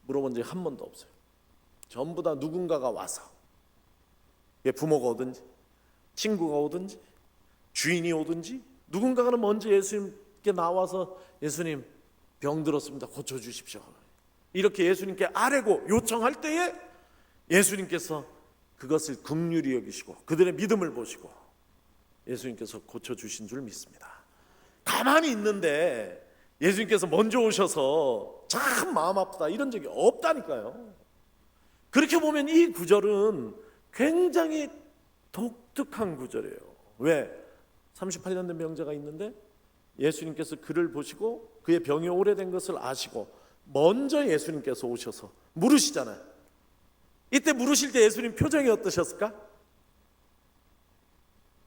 물어본 적이 한 번도 없어요. 전부 다 누군가가 와서, 부모가 오든지 친구가 오든지 주인이 오든지 누군가가 먼저 예수님께 나와서 예수님 병 들었습니다, 고쳐주십시오, 이렇게 예수님께 아뢰고 요청할 때에 예수님께서 그것을 긍휼히 여기시고 그들의 믿음을 보시고 예수님께서 고쳐주신 줄 믿습니다. 가만히 있는데 예수님께서 먼저 오셔서 참 마음 아프다 이런 적이 없다니까요. 그렇게 보면 이 구절은 굉장히 독특한 구절이에요. 왜? 38년 된 병자가 있는데 예수님께서 그를 보시고 그의 병이 오래된 것을 아시고 먼저 예수님께서 오셔서 물으시잖아요. 이때 물으실 때 예수님 표정이 어떠셨을까?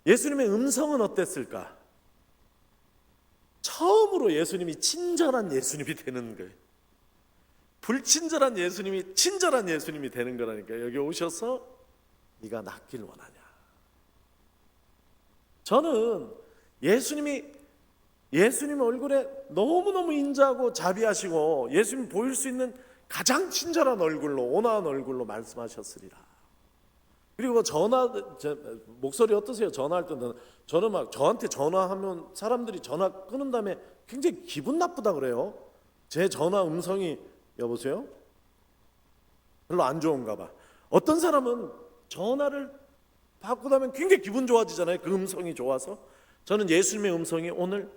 예수님의 음성은 어땠을까? 처음으로 예수님이 친절한 예수님이 되는 거예요. 불친절한 예수님이 친절한 예수님이 되는 거라니까. 여기 오셔서 네가 낫길 원하냐. 저는 예수님 얼굴에 너무너무 인자하고 자비하시고 예수님 보일 수 있는 가장 친절한 얼굴로, 온화한 얼굴로 말씀하셨으리라. 그리고 목소리 어떠세요? 전화할 때는 저는 막 저한테 전화하면 사람들이 전화 끊은 다음에 굉장히 기분 나쁘다 그래요. 제 전화 음성이 여보세요? 별로 안 좋은가 봐. 어떤 사람은 전화를 받고 나면 굉장히 기분 좋아지잖아요. 그 음성이 좋아서. 저는 예수님의 음성이 오늘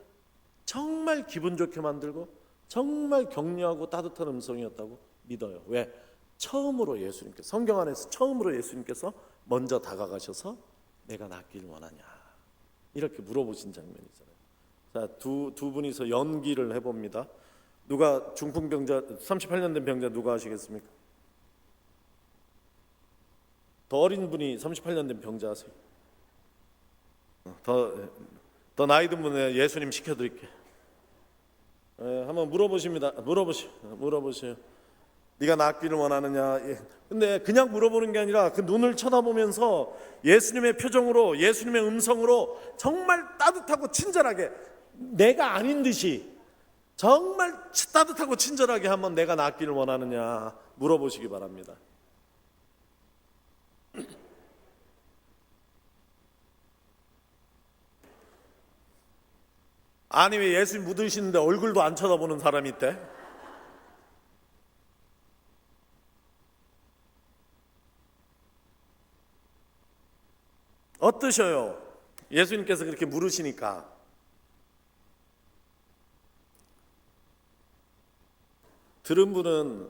정말 기분 좋게 만들고 정말 격려하고 따뜻한 음성이었다고 믿어요. 왜? 처음으로 예수님께서, 성경 안에서 처음으로 예수님께서 먼저 다가가셔서 내가 낫길 원하냐 이렇게 물어보신 장면이잖아요. 자, 두 분이서 연기를 해봅니다. 누가 중풍병자 38년 된 병자 누가 하시겠습니까? 더 어린 분이 38년 된 병자 하세요. 더 나이 든 분은 예수님 시켜드릴게. 한번 물어보십니다. 물어보세요. 네가 낫기를 원하느냐. 근데 그냥 물어보는 게 아니라 그 눈을 쳐다보면서 예수님의 표정으로, 예수님의 음성으로 정말 따뜻하고 친절하게, 내가 아닌 듯이 정말 따뜻하고 친절하게 한번 내가 낫기를 원하느냐 물어보시기 바랍니다. 아니 왜 예수님 묻으시는데 얼굴도 안 쳐다보는 사람이 있대? 어떠셔요? 예수님께서 그렇게 물으시니까. 들은 분은,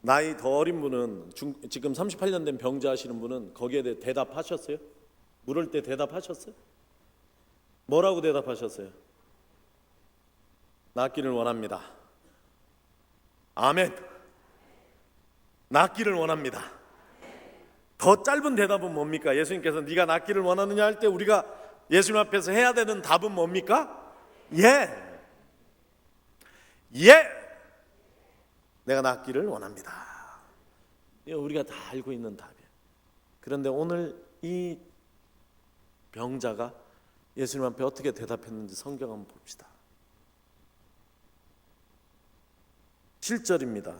나이 더 어린 분은, 지금 38년 된 병자 하시는 분은 거기에 대해 대답하셨어요? 물을 때 대답하셨어요? 뭐라고 대답하셨어요? 낫기를 원합니다. 아멘. 낫기를 원합니다. 더 짧은 대답은 뭡니까? 예수님께서 네가 낫기를 원하느냐 할 때 우리가 예수님 앞에서 해야 되는 답은 뭡니까? 예. 예. 내가 낫기를 원합니다. 이거 우리가 다 알고 있는 답이에요. 그런데 오늘 이 병자가 예수님 앞에 어떻게 대답했는지 성경 한번 봅시다. 7절입니다.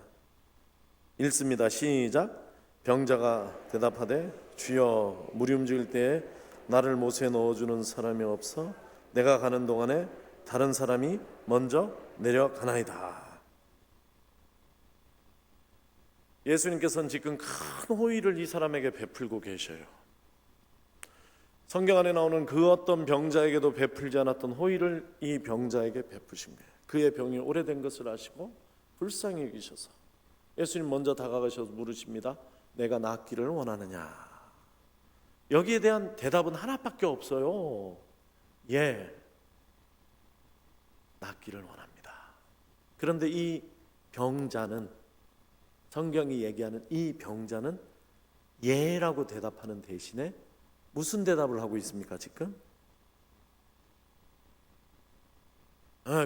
읽습니다. 시작. 병자가 대답하되 주여 물이 움직일 때에 나를 못에 넣어주는 사람이 없어 내가 가는 동안에 다른 사람이 먼저 내려가나이다. 예수님께서는 지금 큰 호의를 이 사람에게 베풀고 계셔요. 성경 안에 나오는 그 어떤 병자에게도 베풀지 않았던 호의를 이 병자에게 베푸신 거예요. 그의 병이 오래된 것을 아시고 불쌍히 여기셔서 예수님 먼저 다가가셔서 물으십니다. 내가 낫기를 원하느냐? 여기에 대한 대답은 하나밖에 없어요. 예, 낫기를 원합니다. 그런데 이 병자는, 성경이 얘기하는 이 병자는 예라고 대답하는 대신에 무슨 대답을 하고 있습니까 지금?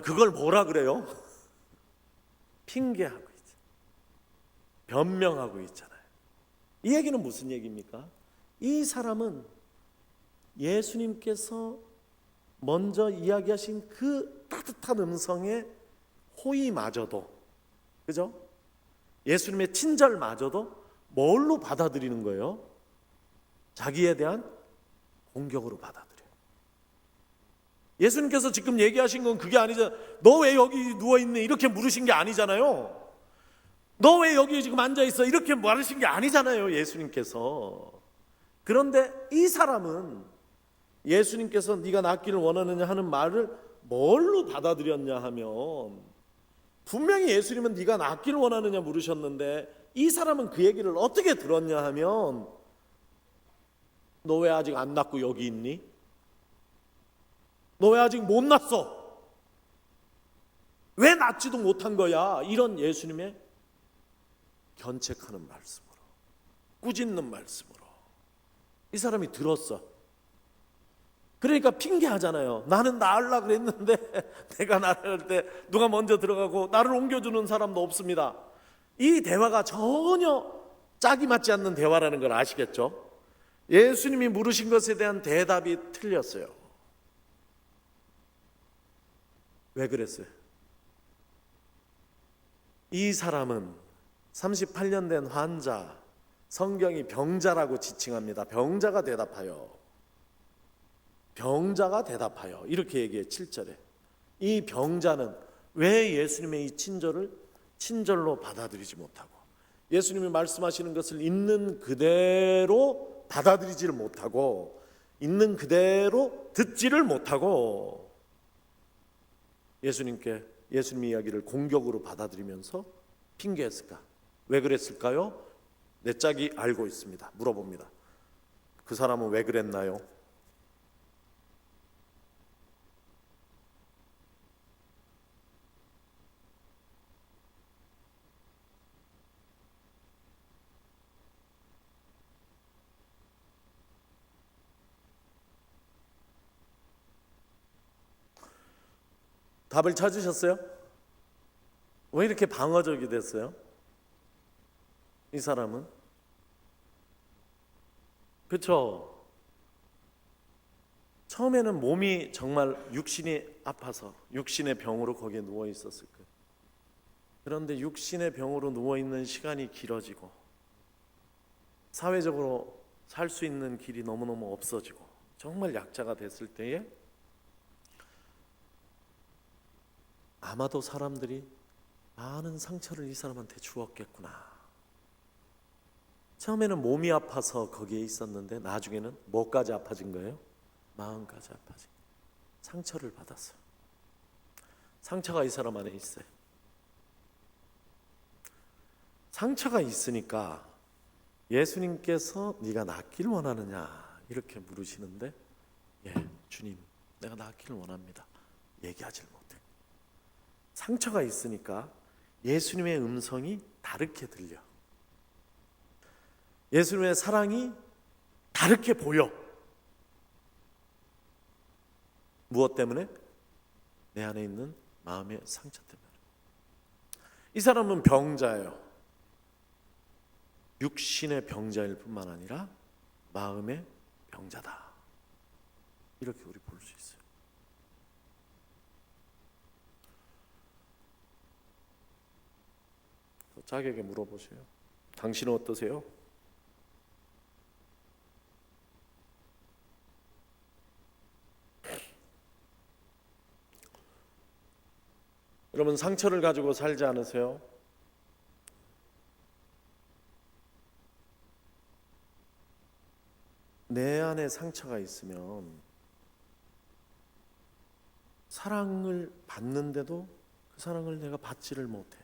그걸 뭐라 그래요? 핑계하고 있죠. 변명하고 있잖아요. 이 얘기는 무슨 얘기입니까? 이 사람은 예수님께서 먼저 이야기하신 그 따뜻한 음성의 호의마저도, 그죠? 예수님의 친절마저도 뭘로 받아들이는 거예요? 자기에 대한 공격으로 받아들여요. 예수님께서 지금 얘기하신 건 그게 아니잖아요. 너 왜 여기 누워있니? 이렇게 물으신 게 아니잖아요. 너 왜 여기 지금 앉아있어? 이렇게 말하신 게 아니잖아요, 예수님께서. 그런데 이 사람은 예수님께서 네가 낫기를 원하느냐 하는 말을 뭘로 받아들였냐 하면, 분명히 예수님은 네가 낫기를 원하느냐 물으셨는데 이 사람은 그 얘기를 어떻게 들었냐 하면, 너 왜 아직 안 낫고 여기 있니? 너 왜 아직 못 낫어? 왜 낫지도 못한 거야? 이런 예수님의 견책하는 말씀으로, 꾸짖는 말씀으로 이 사람이 들었어. 그러니까 핑계하잖아요. 나는 나으려고 그랬는데 내가 나를 때 누가 먼저 들어가고 나를 옮겨주는 사람도 없습니다. 이 대화가 전혀 짝이 맞지 않는 대화라는 걸 아시겠죠? 예수님이 물으신 것에 대한 대답이 틀렸어요. 왜 그랬어요? 이 사람은 38년 된 환자, 성경이 병자라고 지칭합니다. 병자가 대답하여, 병자가 대답하여 이렇게 얘기해. 7절에 이 병자는 왜 예수님의 이 친절을 친절로 받아들이지 못하고, 예수님이 말씀하시는 것을 있는 그대로 받아들이지를 못하고, 있는 그대로 듣지를 못하고, 예수님의 이야기를 공격으로 받아들이면서 핑계했을까? 왜 그랬을까요? 내 짝이 알고 있습니다. 물어봅니다. 그 사람은 왜 그랬나요? 답을 찾으셨어요? 왜 이렇게 방어적이 됐어요? 이 사람은? 그렇죠? 처음에는 몸이 정말 육신이 아파서 육신의 병으로 거기에 누워 있었을 거예요. 그런데 육신의 병으로 누워 있는 시간이 길어지고 사회적으로 살 수 있는 길이 너무너무 없어지고 정말 약자가 됐을 때에 아마도 사람들이 많은 상처를 이 사람한테 주었겠구나. 처음에는 몸이 아파서 거기에 있었는데 나중에는 뭐까지 아파진 거예요? 마음까지 아파진 거예요. 상처를 받았어요. 상처가 이 사람 안에 있어요. 상처가 있으니까 예수님께서 네가 낫기를 원하느냐 이렇게 물으시는데, 예, 주님 내가 낫기를 원합니다. 얘기하지 못해. 상처가 있으니까 예수님의 음성이 다르게 들려. 예수님의 사랑이 다르게 보여. 무엇 때문에? 내 안에 있는 마음의 상처 때문에. 이 사람은 병자예요. 육신의 병자일 뿐만 아니라 마음의 병자다. 이렇게 우리 볼 수 있어요. 자기에게 물어보세요. 당신은 어떠세요? 여러분, 상처를 가지고 살지 않으세요? 내 안에 상처가 있으면 사랑을 받는데도 그 사랑을 내가 받지를 못해.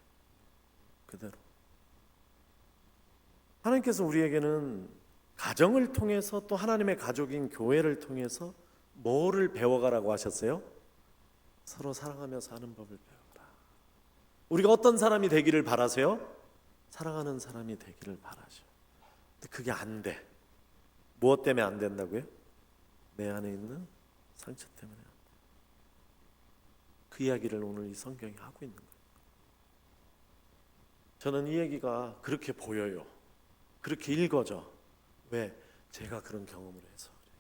그대로. 하나님께서 우리에게는 가정을 통해서, 또 하나님의 가족인 교회를 통해서 뭐를 배워가라고 하셨어요? 서로 사랑하며 사는 법을 배워라. 우리가 어떤 사람이 되기를 바라세요? 사랑하는 사람이 되기를 바라죠. 근데 그게 안 돼. 무엇 때문에 안 된다고요? 내 안에 있는 상처 때문에 안 돼. 그 이야기를 오늘 이 성경이 하고 있는 거예요. 저는 이 얘기가 그렇게 보여요. 그렇게 읽어져. 왜? 제가 그런 경험을 해서 그래요.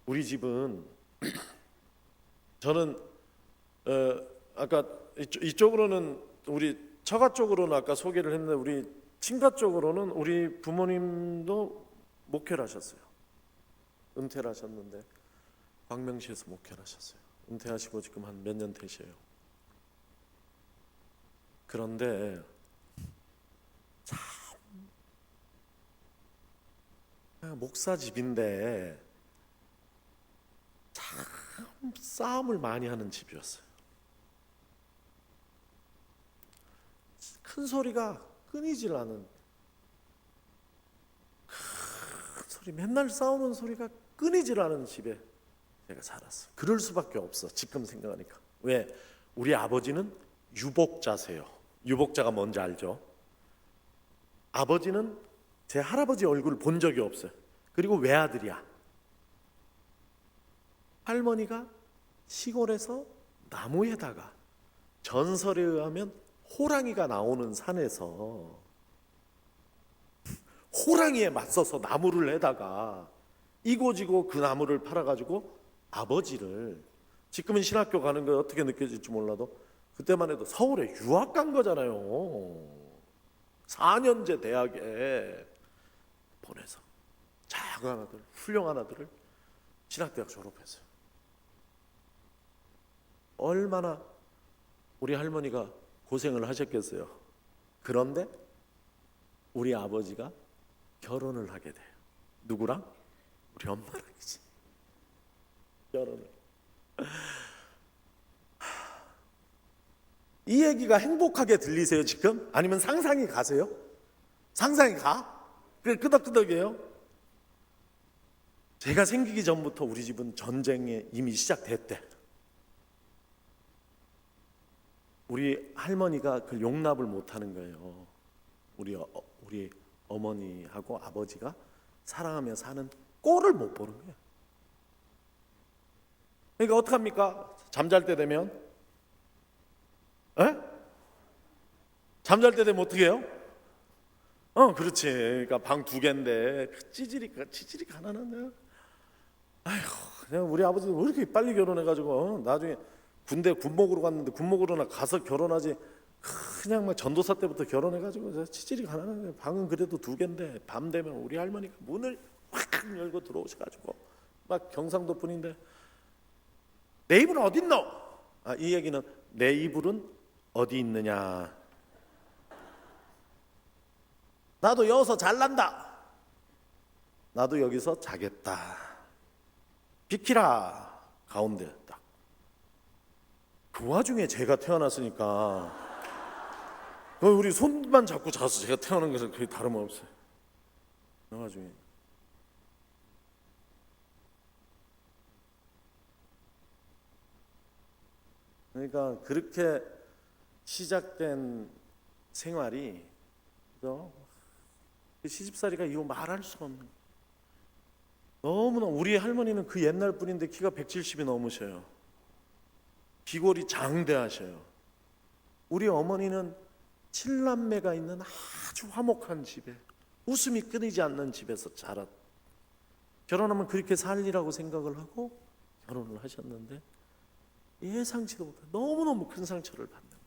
우리 집은 저는 아까 이쪽으로는 우리 처가 쪽으로는 아까 소개를 했는데, 우리 친가 쪽으로는 우리 부모님도 목회를 하셨어요. 은퇴를 하셨는데 광명시에서 목회를 하셨어요. 은퇴하시고 지금 한 몇 년 되셔요. 그런데 참 목사 집인데 참 싸움을 많이 하는 집이었어요. 큰 소리가 끊이질 않은, 큰 소리, 맨날 싸우는 소리가 끊이질 않은 집에 제가 살았어요. 그럴 수밖에 없어, 지금 생각하니까. 왜? 우리 아버지는 유복자세요. 유복자가 뭔지 알죠? 아버지는 제 할아버지 얼굴 본 적이 없어요. 그리고 외아들이야. 할머니가 시골에서 나무에다가, 전설에 의하면 호랑이가 나오는 산에서 호랑이에 맞서서 나무를 해다가 이고지고 그 나무를 팔아가지고 아버지를, 지금은 신학교 가는 거 어떻게 느껴질지 몰라도 그때만 해도 서울에 유학 간 거잖아요. 4년제 대학에 보내서 작은 아들, 훌륭한 아들을 신학대학 졸업했어요. 얼마나 우리 할머니가 고생을 하셨겠어요. 그런데 우리 아버지가 결혼을 하게 돼요. 누구랑? 우리 엄마랑이지. 결혼을. 이 얘기가 행복하게 들리세요 지금? 아니면 상상이 가세요? 상상이 가? 그래, 끄덕끄덕해요. 제가 생기기 전부터 우리 집은 전쟁에 이미 시작됐대. 우리 할머니가 그 용납을 못하는 거예요. 우리 어머니하고 아버지가 사랑하며 사는 꼴을 못 보는 거예요. 그러니까 어떡합니까? 잠잘 때 되면? 에? 잠잘 때 되면 어떻게 해요? 그렇지. 그러니까 방 2개인데 치질이 가난한데. 아이고, 그냥 우리 아버지는 왜 이렇게 빨리 결혼해가지고 나중에 군대 군목으로 갔는데 군목으로나 가서 결혼하지, 그냥 막 전도사 때부터 결혼해가지고 치질이 가난한데, 방은 그래도 2개인데 밤 되면 우리 할머니가 문을 확 열고 들어오셔가지고, 막 경상도 분인데 내 이불은 어딨노? 이 얘기는 내 이불은 어디 있느냐, 나도 여기서 잘난다, 나도 여기서 자겠다, 비키라. 가운데 딱. 그 와중에 제가 태어났으니까 우리 손만 잡고 자서 제가 태어난 것은 거의 다름없어요. 그 와중에 그러니까 그렇게 시작된 생활이 그 시집살이가 이거 말할 수가 없는 거예요. 너무나 우리 할머니는 그 옛날 분인데 키가 170이 넘으셔요. 비골이 장대하셔요. 우리 어머니는 7남매가 있는 아주 화목한 집에 웃음이 끊이지 않는 집에서 자랐. 결혼하면 그렇게 살리라고 생각을 하고 결혼을 하셨는데 예상치도 못한 너무너무 큰 상처를 받는 거예요.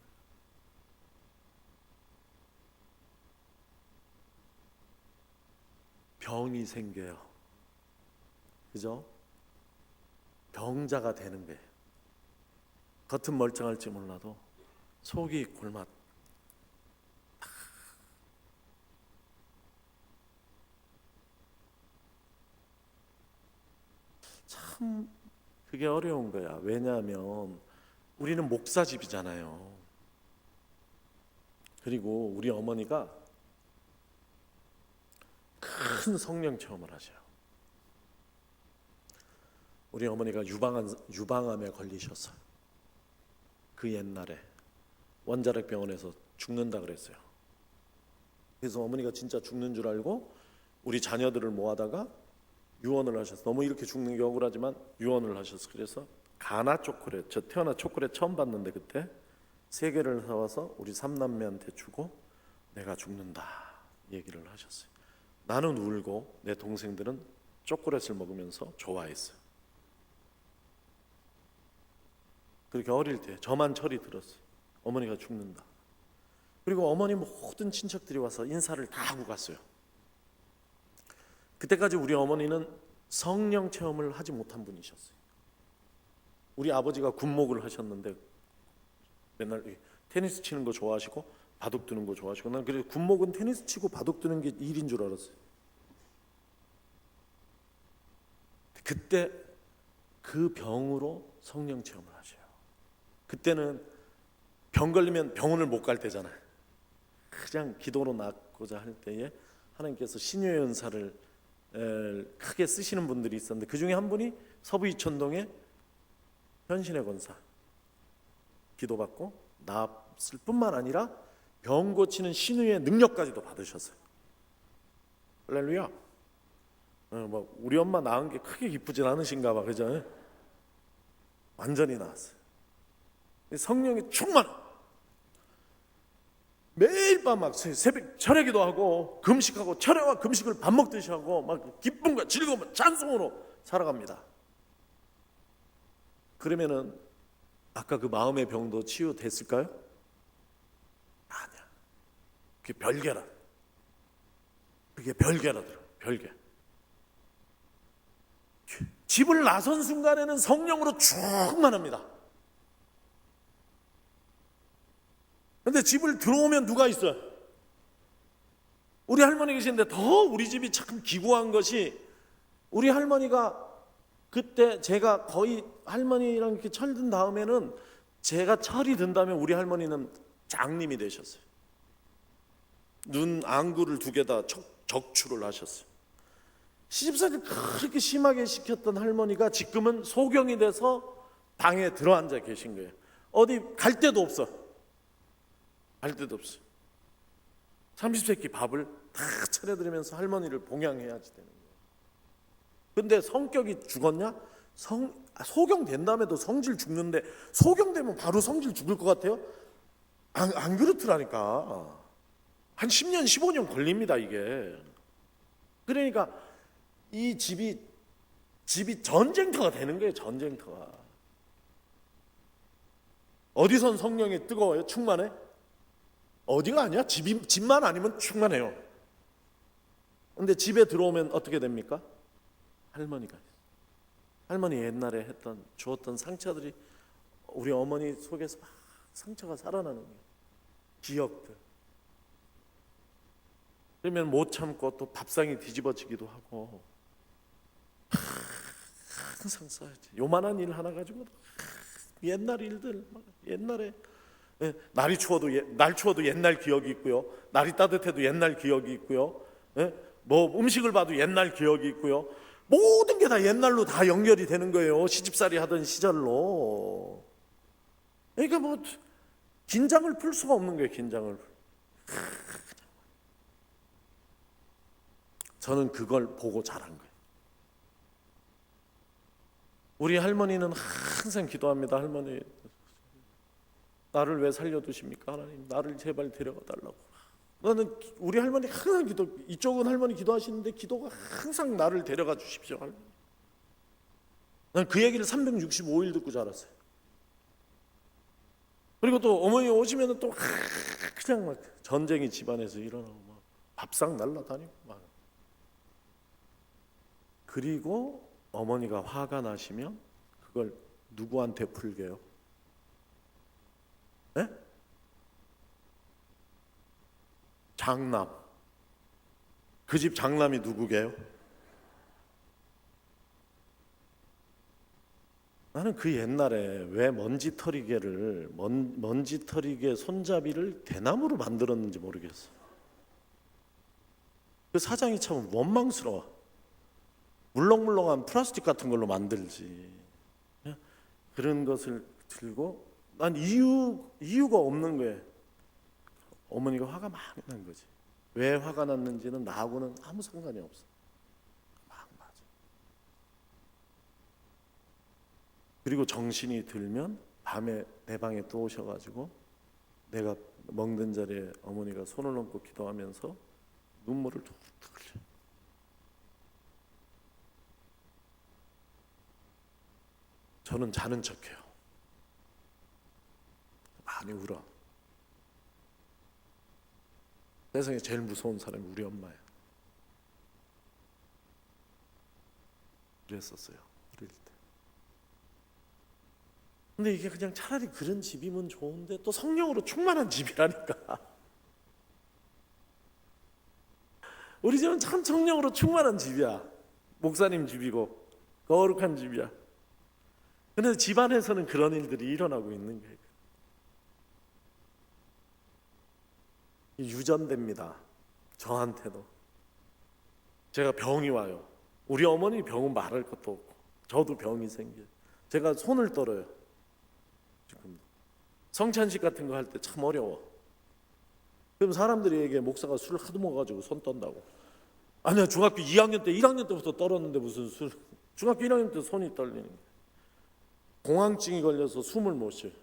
병이 생겨요. 그죠? 병자가 되는 거예요. 겉은 멀쩡할지 몰라도 속이 골마. 참 그게 어려운 거야. 왜냐하면 우리는 목사집이잖아요. 그리고 우리 어머니가 큰 성령 체험을 하셔요. 우리 어머니가 유방암에 걸리셨어요. 그 옛날에 원자력 병원에서 죽는다 그랬어요. 그래서 어머니가 진짜 죽는 줄 알고 우리 자녀들을 모아다가 유언을 하셨어. 너무 이렇게 죽는 게 억울하지만 유언을 하셨어. 그래서 가나 초콜릿, 저 태어나 초콜릿 처음 봤는데 그때 3개를 사와서 우리 3남매한테 주고 내가 죽는다 얘기를 하셨어요. 나는 울고 내 동생들은 초콜릿을 먹으면서 좋아했어요. 그렇게 어릴 때 저만 철이 들었어요. 어머니가 죽는다. 그리고 어머니 모든 친척들이 와서 인사를 다 하고 갔어요. 그때까지 우리 어머니는 성령 체험을 하지 못한 분이셨어요. 우리 아버지가 군목을 하셨는데 맨날 테니스 치는 거 좋아하시고 바둑 두는 거 좋아하시고 난 그래서 군목은 테니스 치고 바둑 두는 게 일인 줄 알았어요. 그때 그 병으로 성령 체험을 하셔요. 그때는 병 걸리면 병원을 못 갈 때잖아요. 그냥 기도로 낫고자 할 때에 하나님께서 신유의 은사를 크게 쓰시는 분들이 있었는데 그 중에 한 분이 서부 이천동의 현신의 권사 기도받고 나았을 뿐만 아니라 병 고치는 신유의 능력까지도 받으셨어요. 할렐루야. 우리 엄마 낳은 게 크게 기쁘진 않으신가 봐. 그죠? 완전히 나았어요. 성령이 충만. 매일 밤 막 새벽 철회기도 하고 금식하고 철회와 금식을 밥 먹듯이 하고 막 기쁨과 즐거움 찬송으로 살아갑니다. 그러면은 아까 그 마음의 병도 치유됐을까요? 아니야. 그게 별개라. 그게 별개라더라. 별개. 집을 나선 순간에는 성령으로 충만합니다. 근데 집을 들어오면 누가 있어요? 우리 할머니 계시는데 더 우리 집이 참 기구한 것이 우리 할머니가 그때 제가 거의 할머니랑 이렇게 철든 다음에는 제가 철이 든다면 우리 할머니는 장님이 되셨어요. 눈 안구를 2개 다 적출을 하셨어요. 시집살이를 그렇게 심하게 시켰던 할머니가 지금은 소경이 돼서 방에 들어앉아 계신 거예요. 어디 갈 데도 없어. 갈 데도 없어. 30세끼 밥을 다 차려드리면서 할머니를 봉양해야지 되는 거예요. 근데 성격이 죽었냐? 소경 된 다음에도 성질 죽는데 소경되면 바로 성질 죽을 것 같아요? 안 그렇더라니까. 한 10년 15년 걸립니다 이게. 그러니까 이 집이 전쟁터가 되는 거예요. 전쟁터가. 어디선 성령이 뜨거워요? 충만해? 어디가 아니야? 집만 아니면 충만해요. 근데 집에 들어오면 어떻게 됩니까? 할머니가 있어요. 할머니 옛날에 주었던 상처들이 우리 어머니 속에서 막 상처가 살아나는 거예요. 기억들. 그러면 못 참고 또 밥상이 뒤집어지기도 하고 항상 써야지. 요만한 일 하나 가지고 옛날 일들 옛날에 날이 추워도 날 추워도 옛날 기억이 있고요. 날이 따뜻해도 옛날 기억이 있고요. 뭐 음식을 봐도 옛날 기억이 있고요. 모든 게 다 옛날로 다 연결이 되는 거예요. 시집살이 하던 시절로. 그러니까 뭐 긴장을 풀 수가 없는 거예요. 긴장을. 저는 그걸 보고 자란 거예요. 우리 할머니는 항상 기도합니다. 할머니, 나를 왜 살려두십니까? 하나님, 나를 제발 데려가 달라고. 나는 우리 할머니 항상 기도, 이쪽은 할머니 기도하시는데 기도가 항상 나를 데려가 주십시오. 난 그 얘기를 365일 듣고 자랐어요. 그리고 또 어머니 오시면 또 그냥 막 전쟁이 집안에서 일어나고 막 밥상 날라다니고 막. 그리고 어머니가 화가 나시면 그걸 누구한테 풀게요? 네? 장남. 그 집 장남이 누구게요? 나는 그 옛날에 왜 먼지털이개 손잡이를 대나무로 만들었는지 모르겠어. 그 사장이 참 원망스러워. 물렁물렁한 플라스틱 같은 걸로 만들지. 그런 것을 들고 난 이유가 없는 거예요. 어머니가 화가 많이 난 거지. 왜 화가 났는지는 나하고는 아무 상관이 없어. 막 맞아. 그리고 정신이 들면 밤에 내 방에 또 오셔가지고 내가 먹는 자리에 어머니가 손을 얹고 기도하면서 눈물을 툭툭 흘려. 저는 자는 척해요. 많이 울어. 세상에 제일 무서운 사람이 우리 엄마야. 그랬었어요. 어릴 때. 근데 이게 그냥 차라리 그런 집이면 좋은데 또 성령으로 충만한 집이라니까. 우리 집은 참 성령으로 충만한 집이야. 목사님 집이고 거룩한 집이야. 근데 집안에서는 그런 일들이 일어나고 있는 거예요. 유전됩니다. 저한테도. 제가 병이 와요. 우리 어머니 병은 말할 것도 없고 저도 병이 생겨요. 제가 손을 떨어요. 지금 성찬식 같은 거 할 때 참 어려워. 그럼 사람들이 얘기해, 목사가 술 하도 먹어가지고 손 떤다고. 아니야, 중학교 2학년 때 1학년 때부터 떨었는데 무슨 술. 중학교 1학년 때 손이 떨리는 거예요. 공황증이 걸려서 숨을 못 쉬어요.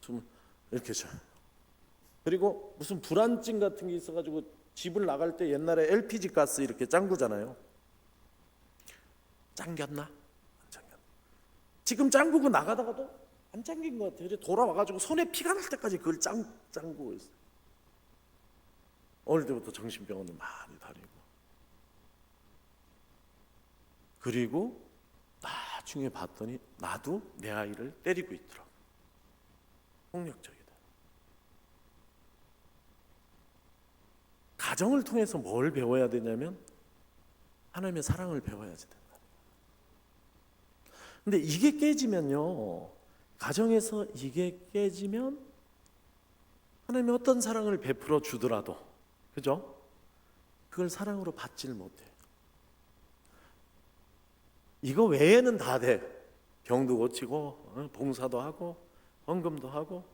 숨을 이렇게 쉬어요. 그리고 무슨 불안증 같은 게 있어가지고 집을 나갈 때 옛날에 LPG 가스 이렇게 짱구잖아요. 짱겼나? 안 짱겼나? 지금 짱구고 나가다가도 안 짱긴 것 같아요. 이제 돌아와가지고 손에 피가 날 때까지 그걸 짱구고 있어요. 어릴 때부터 정신병원을 많이 다니고. 그리고 나중에 봤더니 나도 내 아이를 때리고 있더라고. 폭력적이다. 가정을 통해서 뭘 배워야 되냐면 하나님의 사랑을 배워야지 된다. 근데 이게 깨지면요, 가정에서 이게 깨지면 하나님이 어떤 사랑을 베풀어 주더라도, 그죠? 그걸 사랑으로 받질 못해. 이거 외에는 다 돼. 병도 고치고 봉사도 하고 헌금도 하고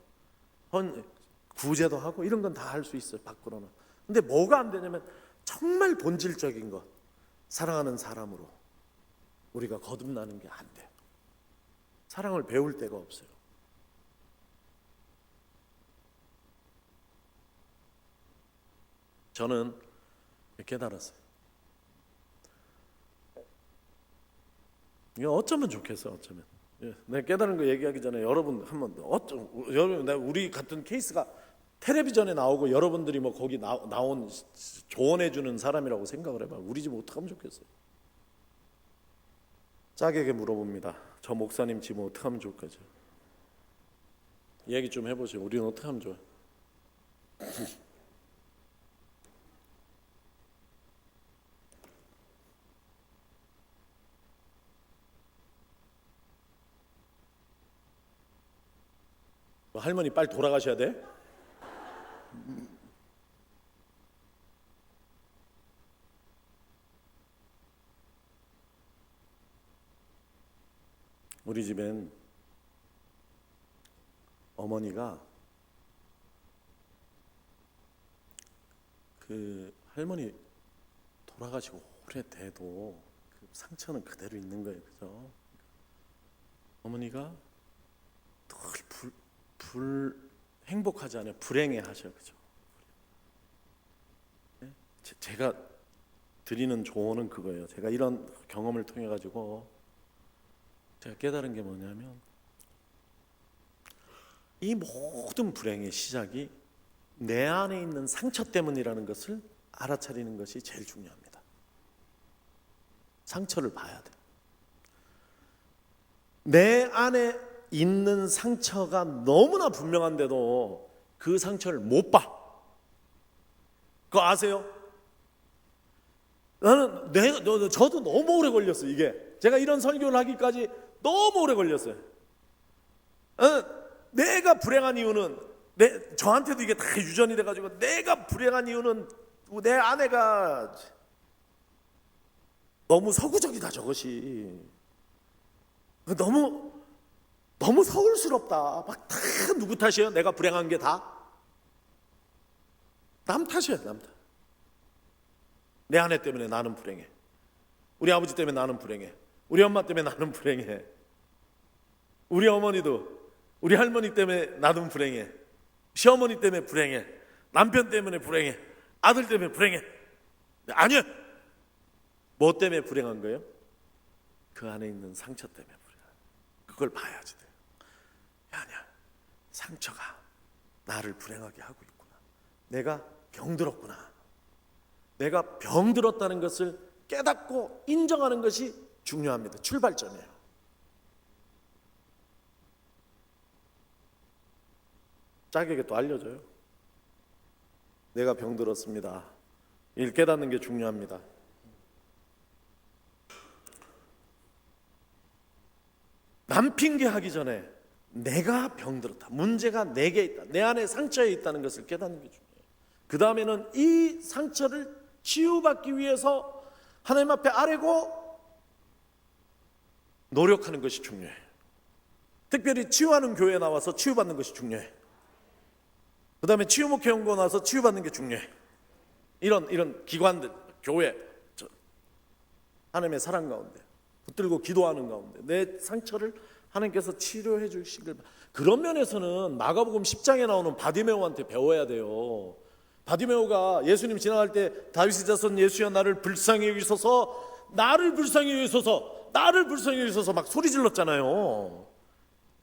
구제도 하고 이런 건 다 할 수 있어요, 밖으로는. 근데 뭐가 안 되냐면 정말 본질적인 것, 사랑하는 사람으로 우리가 거듭나는 게 안 돼. 사랑을 배울 데가 없어요. 저는 깨달았어요. 이거 어쩌면 좋겠어, 어쩌면. 내가 깨달은 거 얘기하기 전에 여러분 한번 여러분, 우리 같은 케이스가 텔레비전에 나오고 여러분들이 뭐 거기 나온 조언해 주는 사람이라고 생각을 해봐. 우리 집 어떡하면 좋겠어? 짝에게 물어봅니다. 저 목사님 집은 어떡하면 좋을까요? 얘기 좀 해보세요. 우리는 어떻게 하면 좋아? 할머니 빨리 돌아가셔야 돼? 우리 집엔 어머니가 그 할머니 돌아가시고 오래돼도 그 상처는 그대로 있는 거예요, 그죠? 어머니가 늘 행복하지 않아요. 불행해 하셔, 그죠? 네? 제가 드리는 조언은 그거예요. 제가 이런 경험을 통해 가지고 제가 깨달은 게 뭐냐면, 이 모든 불행의 시작이 내 안에 있는 상처 때문이라는 것을 알아차리는 것이 제일 중요합니다. 상처를 봐야 돼요. 내 안에 있는 상처가 너무나 분명한데도 그 상처를 못 봐. 그거 아세요? 저도 너무 오래 걸렸어요. 이게 제가 이런 설교를 하기까지 너무 오래 걸렸어요. 내가 불행한 이유는 저한테도 이게 다 유전이 돼가지고, 내가 불행한 이유는 내 아내가 너무 서구적이다. 저것이 너무 서울스럽다. 막 다 누구 탓이에요? 내가 불행한 게 다 남 탓이에요. 남 탓. 내 아내 때문에 나는 불행해. 우리 아버지 때문에 나는 불행해. 우리 엄마 때문에 나는 불행해. 우리 어머니도, 우리 할머니 때문에 나는 불행해. 시어머니 때문에 불행해. 남편 때문에 불행해. 아들 때문에 불행해. 아니야. 뭐 때문에 불행한 거예요? 그 안에 있는 상처 때문에 불행한 거예요. 그걸 봐야지 돼요. 아니야. 상처가 나를 불행하게 하고 있구나. 내가 병들었구나. 내가 병들었다는 것을 깨닫고 인정하는 것이 중요합니다. 출발점이에요. 짝에게 또 알려줘요. 내가 병들었습니다. 이를 깨닫는 게 중요합니다. 남 핑계하기 전에 내가 병들었다. 문제가 내게 있다. 내 안에 상처에 있다는 것을 깨닫는 게 중요해요. 그 다음에는 이 상처를 치유받기 위해서 하나님 앞에 아뢰고 노력하는 것이 중요해요. 특별히 치유하는 교회에 나와서 치유받는 것이 중요해요. 그 다음에 치유목회 연구원 나와서 치유받는 게 중요해. 이런 기관들, 교회, 하나님의 사랑 가운데 붙들고 기도하는 가운데 내 상처를 하나님께서 치료해 주시길. 그런 면에서는 마가복음 10장에 나오는 바디메오한테 배워야 돼요. 바디메오가 예수님 지나갈 때 다윗의 자손 예수여 나를 불쌍히 여기소서, 나를 불쌍히 여기소서, 나를 불쌍히 여기소서 막 소리 질렀잖아요.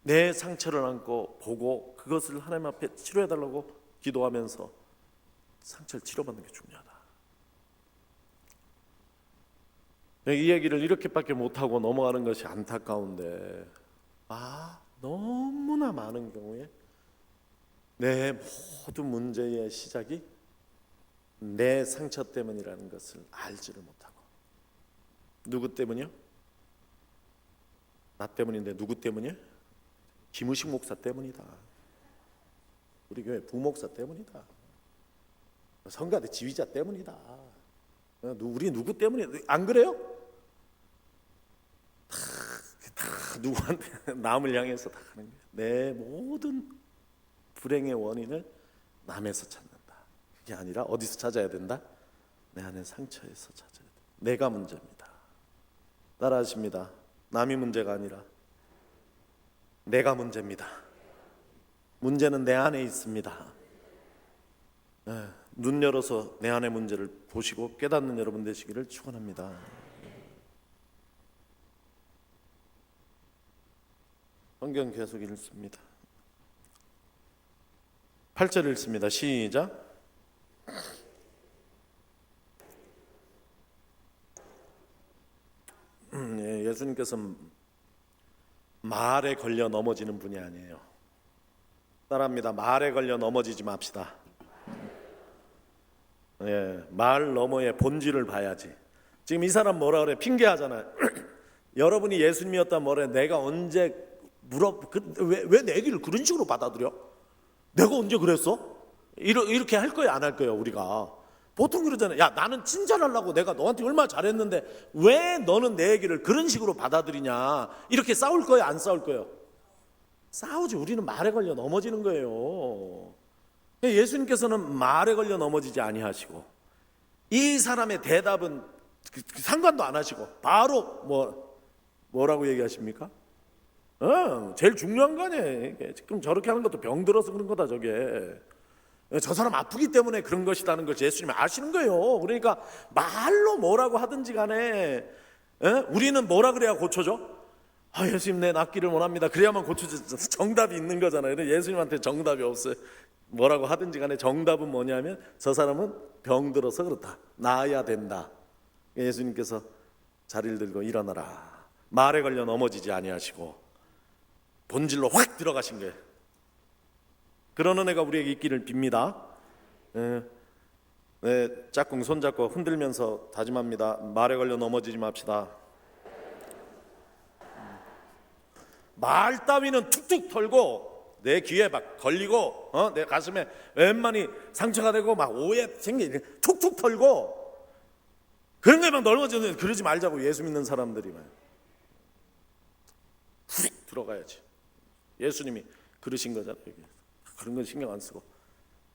내 상처를 안고 보고 그것을 하나님 앞에 치료해달라고 기도하면서 상처를 치료받는 게 중요하다. 이 얘기를 이렇게밖에 못하고 넘어가는 것이 안타까운데, 너무나 많은 경우에 내 모든 문제의 시작이 내 상처 때문이라는 것을 알지를 못하고. 누구 때문이요? 나 때문인데 누구 때문이요? 김우식 목사 때문이다. 우리 교회 부목사 때문이다. 성가대 지휘자 때문이다. 우리 누구 때문이야? 안 그래요? 다 누구한테 남을 향해서 다 하는 거예요. 내 모든 불행의 원인을 남에서 찾는다. 그게 아니라 어디서 찾아야 된다? 내 안의 상처에서 찾아야 된다. 내가 문제입니다. 따라하십니다. 남이 문제가 아니라 내가 문제입니다. 문제는 내 안에 있습니다. 눈 열어서 내 안의 문제를 보시고 깨닫는 여러분 되시기를 축원합니다. 성경 계속 읽습니다. 8절 읽습니다. 시작. 예수님께서 말에 걸려 넘어지는 분이 아니에요. 따라합니다. 말에 걸려 넘어지지 맙시다. 말 너머의 본질을 봐야지. 지금 이 사람 뭐라 그래? 핑계하잖아요. 여러분이 예수님이었다면 뭐래? 내가 언제 왜 내 얘기를 그런 식으로 받아들여? 내가 언제 그랬어? 이렇게 할 거예요, 안 할 거예요, 우리가? 보통 그러잖아요. 야, 나는 친절하려고 내가 너한테 얼마나 잘했는데 왜 너는 내 얘기를 그런 식으로 받아들이냐? 이렇게 싸울 거예요, 안 싸울 거예요? 싸우지. 우리는 말에 걸려 넘어지는 거예요. 예수님께서는 말에 걸려 넘어지지 아니하시고 이 사람의 대답은 상관도 안 하시고 바로 뭐라고 얘기하십니까? 제일 중요한 거 아니에요. 이게 지금 저렇게 하는 것도 병들어서 그런 거다 저게. 저 사람 아프기 때문에 그런 것이라는 걸 예수님이 아시는 거예요. 그러니까 말로 뭐라고 하든지 간에 우리는 뭐라 그래야 고쳐져? 예수님 내 낫기를 원합니다. 그래야만 고쳐져. 정답이 있는 거잖아요. 예수님한테 정답이 없어요. 뭐라고 하든지 간에 정답은 뭐냐면 저 사람은 병들어서 그렇다. 나아야 된다. 예수님께서 자리를 들고 일어나라. 말에 걸려 넘어지지 아니하시고 본질로 확 들어가신 거예요. 그런 은혜가 우리에게 있기를 빕니다. 짝꿍 손잡고 흔들면서 다짐합니다. 말에 걸려 넘어지지 맙시다. 말 따위는 툭툭 털고 내 귀에 막 걸리고 내 가슴에 웬만히 상처가 되고 막 오해 생기고 툭툭 털고 그런 거에 막 넘어지는 그러지 말자고 예수 믿는 사람들이 막 훅 들어가야지. 예수님이 그러신 거잖아요. 그런 건 신경 안 쓰고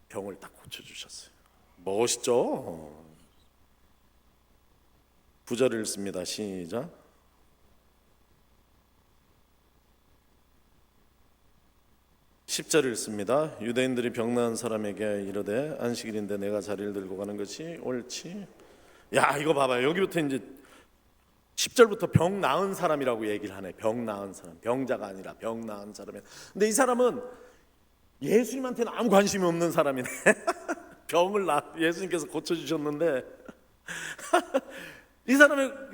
병을 딱 고쳐주셨어요. 멋있죠? 9절을 읽습니다. 시작. (10절을) 읽습니다. 유대인들이 병 나은 사람에게 이르되 안식일인데 내가 자리를 들고 가는 것이 옳지? 야 이거 봐봐요. 여기부터 이제 10절부터 병 나은 사람이라고 얘기를 하네. 병 나은 사람, 병자가 아니라 병 나은 사람이야. 근데 이 사람은 예수님한테는 아무 관심이 없는 사람이네. 병을 예수님께서 고쳐주셨는데 이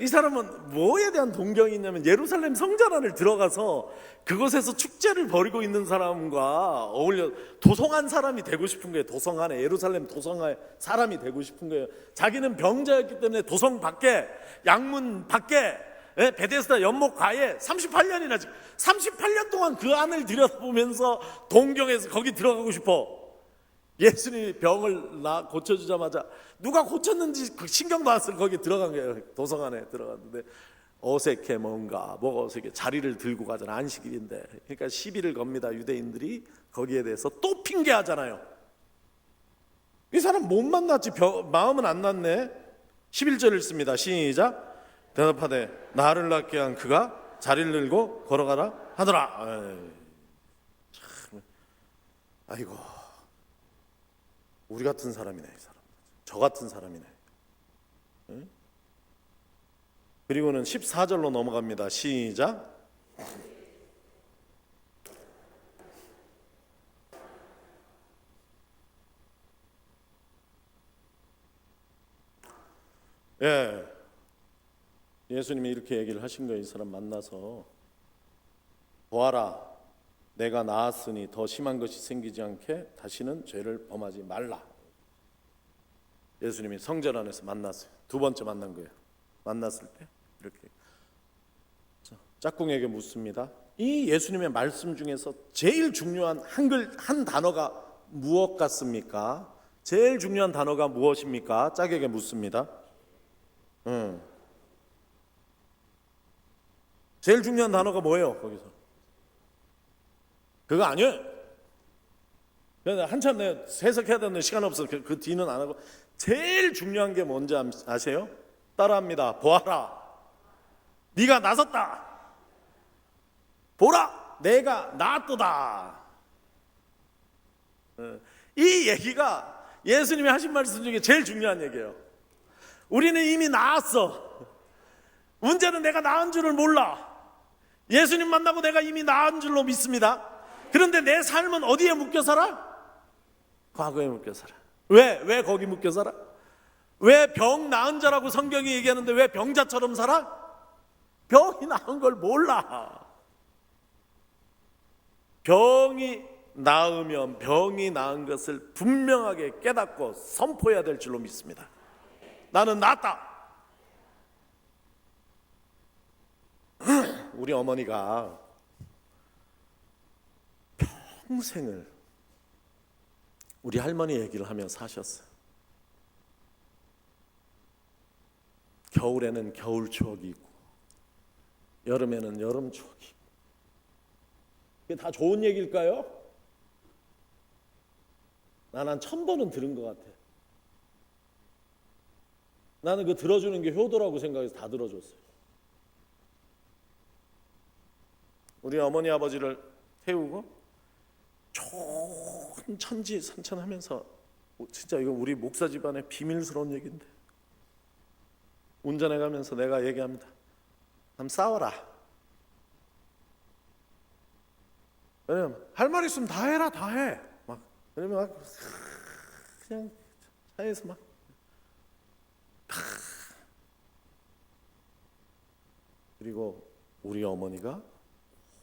사람은 뭐에 대한 동경이 있냐면 예루살렘 성전 안을 들어가서 그곳에서 축제를 벌이고 있는 사람과 어울려 도성한 사람이 되고 싶은 거예요. 도성 안에 예루살렘 도성 안에 사람이 되고 싶은 거예요. 자기는 병자였기 때문에 도성 밖에 양문 밖에 베데스다 연못 가에 38년 동안 그 안을 들여다보면서 동경해서 거기 들어가고 싶어. 예수님이 병을 고쳐주자마자 누가 고쳤는지 신경도 안 쓰고 거기 들어간 거예요. 도성 안에 들어갔는데 어색해. 뭐가 어색해. 자리를 들고 가잖아. 안식일인데. 그러니까 시비를 겁니다. 유대인들이 거기에 대해서 또 핑계하잖아요. 이 사람 못 만났지 마음은 안 났네. 11절을 씁니다. 시작. 대답하되 나를 낫게 한 그가 자리를 들고 걸어가라 하더라. 참, 아이고 우리 같은 사람이네. 이 사람 저 같은 사람이네. 응? 그리고는 14절로 넘어갑니다. 시작. 예수님이 이렇게 얘기를 하신 거예요. 이 사람 만나서 보아라 내가 나았으니 더 심한 것이 생기지 않게 다시는 죄를 범하지 말라. 예수님이 성전 안에서 만났어요. 두 번째 만난 거예요. 만났을 때 이렇게 짝꿍에게 묻습니다. 이 예수님의 말씀 중에서 제일 중요한 한 단어가 무엇 같습니까? 제일 중요한 단어가 무엇입니까? 짝에게 묻습니다. 제일 중요한 단어가 뭐예요? 거기서 그거 아니에요. 한참 내가 해석해야 되는데 시간 없어서 그 뒤는 안 하고 제일 중요한 게 뭔지 아세요? 따라합니다. 보아라 네가 나섰다. 보라 내가 나았도다. 이 얘기가 예수님이 하신 말씀 중에 제일 중요한 얘기예요. 우리는 이미 나았어. 문제는 내가 나은 줄을 몰라. 예수님 만나고 내가 이미 나은 줄로 믿습니다. 그런데 내 삶은 어디에 묶여 살아? 과거에 묶여 살아. 왜 거기 묶여 살아? 왜 병 나은 자라고 성경이 얘기하는데 왜 병자처럼 살아? 병이 나은 걸 몰라. 병이 나으면 병이 나은 것을 분명하게 깨닫고 선포해야 될 줄로 믿습니다. 나는 낫다. 우리 어머니가 평생을 우리 할머니 얘기를 하며 사셨어요. 겨울에는 겨울 추억이 있고 여름에는 여름 추억이 있고. 이게 다 좋은 얘기일까요? 난 한 1000번은 들은 것 같아. 나는 그 들어주는 게 효도라고 생각해서 다 들어줬어요. 우리 어머니 아버지를 태우고 좋은 천지 산천하면서, 진짜 이거 우리 목사 집안의 비밀스러운 얘기인데, 운전해 가면서 내가 얘기합니다. 한번 싸워라. 왜냐면 할 말 있으면 다 해라, 다 해. 막 그러면 막 그냥 차에서 막 그리고 우리 어머니가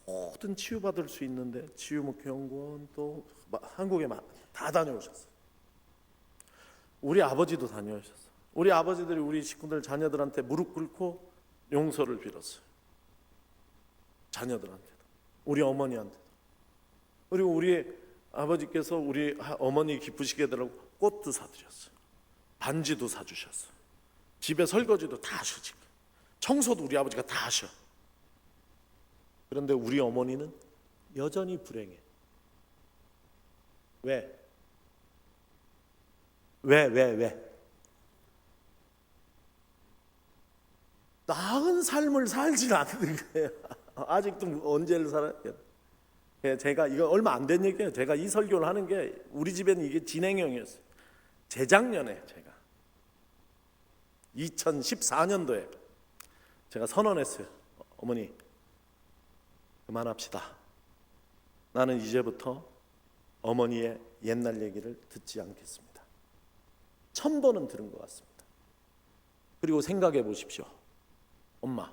모든 치유받을 수 있는데 치유목회연구원 또 한국에 다 다녀오셨어요. 우리 아버지도 다녀오셨어요. 우리 아버지들이 우리 식구들 자녀들한테 무릎 꿇고 용서를 빌었어요. 자녀들한테도, 우리 어머니한테도. 그리고 우리 아버지께서 우리 어머니 기쁘시게 해달라고 꽃도 사드렸어요. 반지도 사주셨어요. 집에 설거지도 다 하시고 청소도 우리 아버지가 다 하셔. 그런데 우리 어머니는 여전히 불행해. 왜? 나은 삶을 살지 않는 거예요. 아직도 언제를 살아요? 제가 이거 얼마 안 된 얘기예요. 제가 이 설교를 하는 게 우리 집에는 이게 진행형이었어요. 재작년에 제가 2014년도에 제가 선언했어요. 어머니, 그만합시다. 나는 이제부터 어머니의 옛날 얘기를 듣지 않겠습니다. 1000번은 들은 것 같습니다. 그리고 생각해 보십시오. 엄마,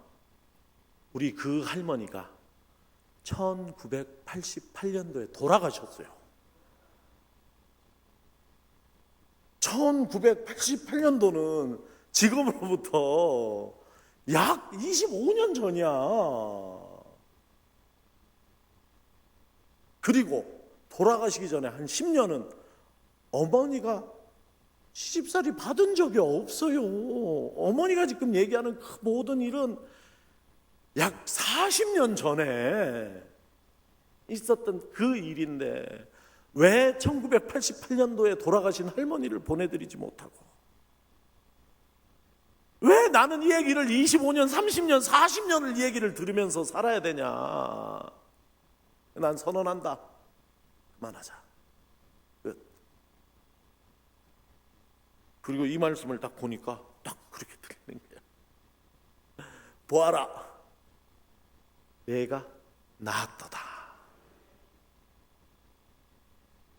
우리 그 할머니가 1988년도에 돌아가셨어요. 1988년도는 지금으로부터 약 25년 전이야. 그리고 돌아가시기 전에 한 10년은 어머니가 시집살이 받은 적이 없어요. 어머니가 지금 얘기하는 그 모든 일은 약 40년 전에 있었던 그 일인데 왜 1988년도에 돌아가신 할머니를 보내드리지 못하고, 왜 나는 이 얘기를 25년, 30년, 40년을 이 얘기를 들으면서 살아야 되냐. 난 선언한다. 그만하자. 끝. 그리고 이 말씀을 딱 보니까 딱 그렇게 들리는 거야. 보아라, 내가 나았도다.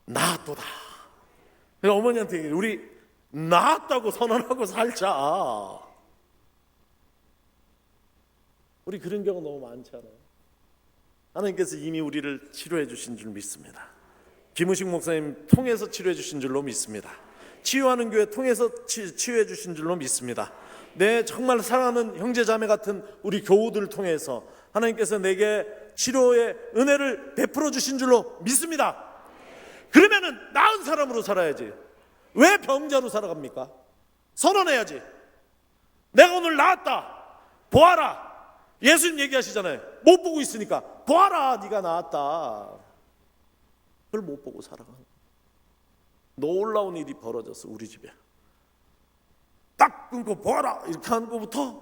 나았도다. 어머니한테 우리 나았다고 선언하고 살자. 우리 그런 경우 너무 많잖아요. 하나님께서 이미 우리를 치료해 주신 줄 믿습니다. 김우식 목사님 통해서 치료해 주신 줄로 믿습니다. 치유하는 교회 통해서 치유해 주신 줄로 믿습니다. 내 정말 사랑하는 형제자매 같은 우리 교우들을 통해서 하나님께서 내게 치료의 은혜를 베풀어 주신 줄로 믿습니다. 그러면은 나은 사람으로 살아야지. 왜 병자로 살아갑니까? 선언해야지. 내가 오늘 나았다. 보아라. 예수님 얘기하시잖아요. 못 보고 있으니까 보아라, 네가 나았다. 그걸 못 보고 살아가는 거예요. 놀라운 일이 벌어졌어. 우리 집에 딱 끊고 보아라 이렇게 하는 것부터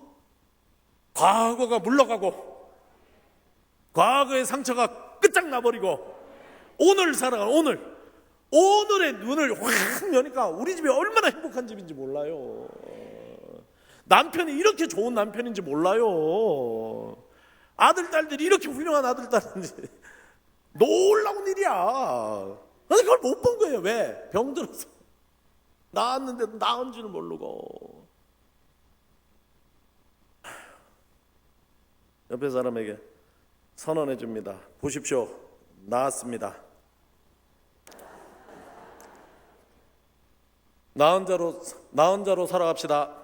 과거가 물러가고 과거의 상처가 끝장나버리고 오늘 살아가는 오늘의 눈을 확 여니까 우리 집이 얼마나 행복한 집인지 몰라요. 남편이 이렇게 좋은 남편인지 몰라요. 아들, 딸들이 이렇게 훌륭한 아들, 딸인지. 놀라운 일이야. 근데 그걸 못 본 거예요. 왜? 병들어서. 나았는데도 나은 줄 모르고. 옆에 사람에게 선언해 줍니다. 보십시오. 나았습니다. 나은 자로 살아갑시다.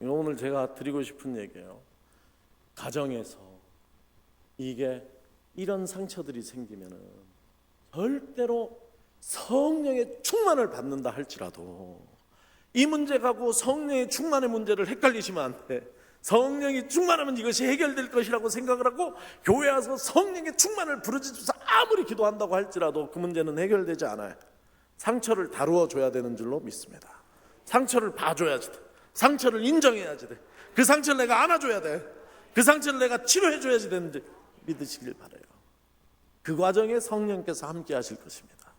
오늘 제가 드리고 싶은 얘기예요. 가정에서 이게 이런 상처들이 생기면은 절대로 성령의 충만을 받는다 할지라도 이 문제하고 성령의 충만의 문제를 헷갈리시면 안 돼. 성령이 충만하면 이것이 해결될 것이라고 생각을 하고 교회 와서 성령의 충만을 부르짖어서 아무리 기도한다고 할지라도 그 문제는 해결되지 않아요. 상처를 다루어 줘야 되는 줄로 믿습니다. 상처를 봐줘야지 돼. 상처를 인정해야지 돼. 그 상처를 내가 안아줘야 돼. 그 상처를 내가 치료해줘야지 되는지 믿으시길 바라요. 그 과정에 성령께서 함께 하실 것입니다.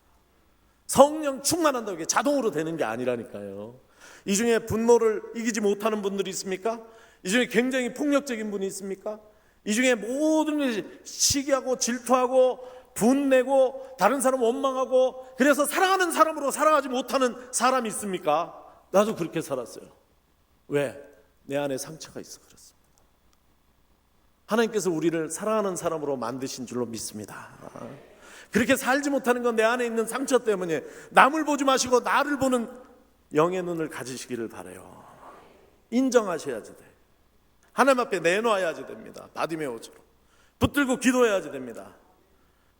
성령 충만한다고 이게 자동으로 되는 게 아니라니까요. 이 중에 분노를 이기지 못하는 분들이 있습니까? 이 중에 굉장히 폭력적인 분이 있습니까? 이 중에 모든 것이 시기하고 질투하고 분내고 다른 사람 원망하고 그래서 사랑하는 사람으로 살아가지 못하는 사람이 있습니까? 나도 그렇게 살았어요. 왜? 내 안에 상처가 있어 그렇습니다. 하나님께서 우리를 사랑하는 사람으로 만드신 줄로 믿습니다. 그렇게 살지 못하는 건 내 안에 있는 상처 때문에 남을 보지 마시고 나를 보는 영의 눈을 가지시기를 바라요. 인정하셔야지 돼. 하나님 앞에 내놓아야지 됩니다. 바디메오처럼 붙들고 기도해야지 됩니다.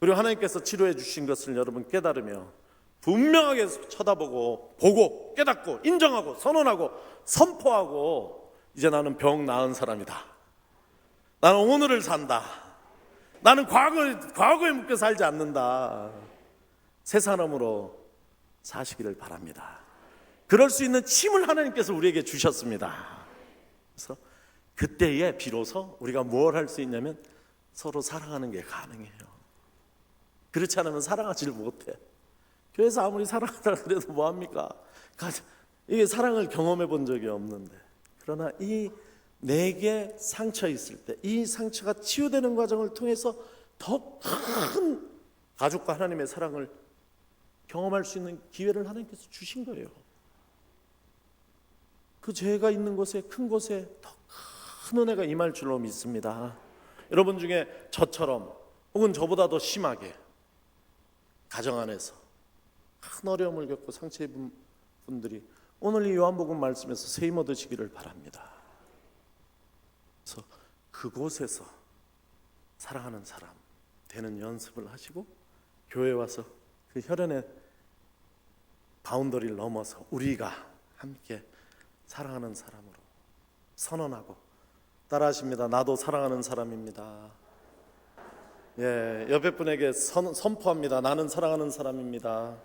그리고 하나님께서 치료해 주신 것을 여러분 깨달으며 분명하게 쳐다보고 보고 깨닫고 인정하고 선언하고 선포하고 이제 나는 병 나은 사람이다. 나는 오늘을 산다. 나는 과거에 묶여 살지 않는다. 새 사람으로 사시기를 바랍니다. 그럴 수 있는 힘을 하나님께서 우리에게 주셨습니다. 그래서 그때에 비로소 우리가 뭘 할 수 있냐면 서로 사랑하는 게 가능해요. 그렇지 않으면 사랑하지를 못해. 교회에서 아무리 사랑하다 그래도 뭐합니까? 이게 사랑을 경험해 본 적이 없는데. 그러나 이 내게 상처 있을 때 이 상처가 치유되는 과정을 통해서 더 큰 가족과 하나님의 사랑을 경험할 수 있는 기회를 하나님께서 주신 거예요. 그 죄가 있는 곳에 큰 곳에 더 큰 은혜가 임할 줄로 믿습니다. 여러분 중에 저처럼 혹은 저보다 더 심하게 가정 안에서 큰 어려움을 겪고 상처 입은 분들이 오늘 이 요한복음 말씀에서 세임 얻으시기를 바랍니다. 그래서 그곳에서 사랑하는 사람 되는 연습을 하시고 교회에 와서 그 혈연의 바운더리를 넘어서 우리가 함께 사랑하는 사람으로 선언하고 따라하십니다. 나도 사랑하는 사람입니다. 예, 옆에 분에게 선포합니다. 나는 사랑하는 사람입니다.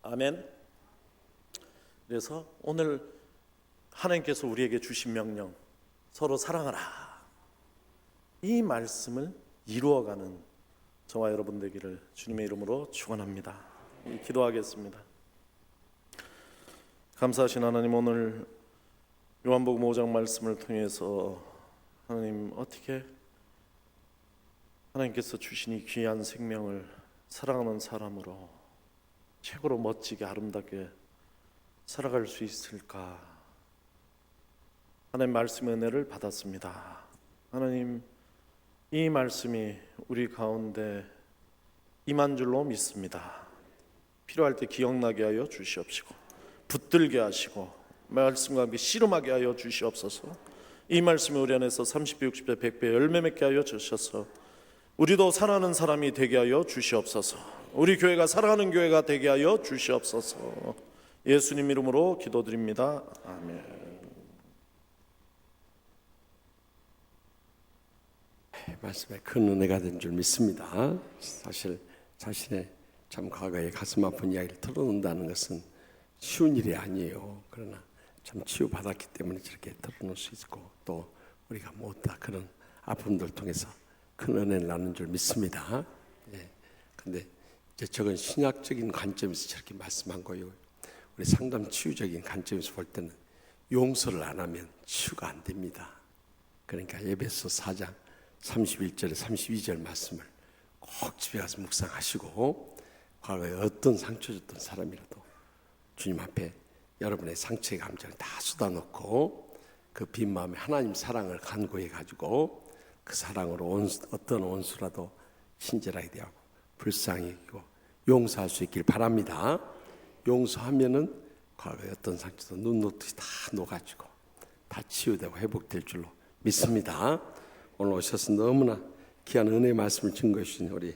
아멘. 그래서 오늘 하나님께서 우리에게 주신 명령 서로 사랑하라. 이 말씀을 이루어가는 저와 여러분 되기를 주님의 이름으로 축원합니다. 기도하겠습니다. 감사하신 하나님, 오늘 요한복음 5장 말씀을 통해서 하나님 어떻게 하나님께서 주신 이 귀한 생명을 사랑하는 사람으로 최고로 멋지게 아름답게 살아갈 수 있을까? 하나님 말씀의 은혜를 받았습니다. 하나님 이 말씀이 우리 가운데 임한 줄로 믿습니다. 필요할 때 기억나게 하여 주시옵시고 붙들게 하시고 말씀과 함께 씨름하게 하여 주시옵소서. 이 말씀이 우리 안에서 30배, 60배, 100배 열매 맺게 하여 주셔서 우리도 사랑하는 사람이 되게 하여 주시옵소서. 우리 교회가 사랑하는 교회가 되게 하여 주시옵소서. 예수님 이름으로 기도드립니다. 아멘. 말씀에 큰 은혜가 된 줄 믿습니다. 사실 자신의 참 과거의 가슴 아픈 이야기를 털어놓는다는 것은 쉬운 일이 아니에요. 그러나 참 치유받았기 때문에 저렇게 털어놓을 수 있고 또 우리가 못다 그런 아픔들 통해서 큰 은혜를 나눈 줄 믿습니다. 그런데 이제 저건 신약적인 관점에서 저렇게 말씀한 거예요. 우리 상담 치유적인 관점에서 볼 때는 용서를 안 하면 치유가 안 됩니다. 그러니까 에베소 4장 31절에 32절 말씀을 꼭 집에 가서 묵상하시고 과거에 어떤 상처 줬던 사람이라도 주님 앞에 여러분의 상처의 감정을 다 쏟아놓고 그 빈 마음에 하나님 사랑을 간구해 가지고 그 사랑으로 어떤 원수라도 친절하게 대하고 불쌍히 여기고 용서할 수 있길 바랍니다. 용서하면은 과거의 어떤 상처도 눈 녹듯이 다 녹아지고 다 치유되고 회복될 줄로 믿습니다. 오늘 오셔서 너무나 귀한 은혜의 말씀을 증거해 주신 우리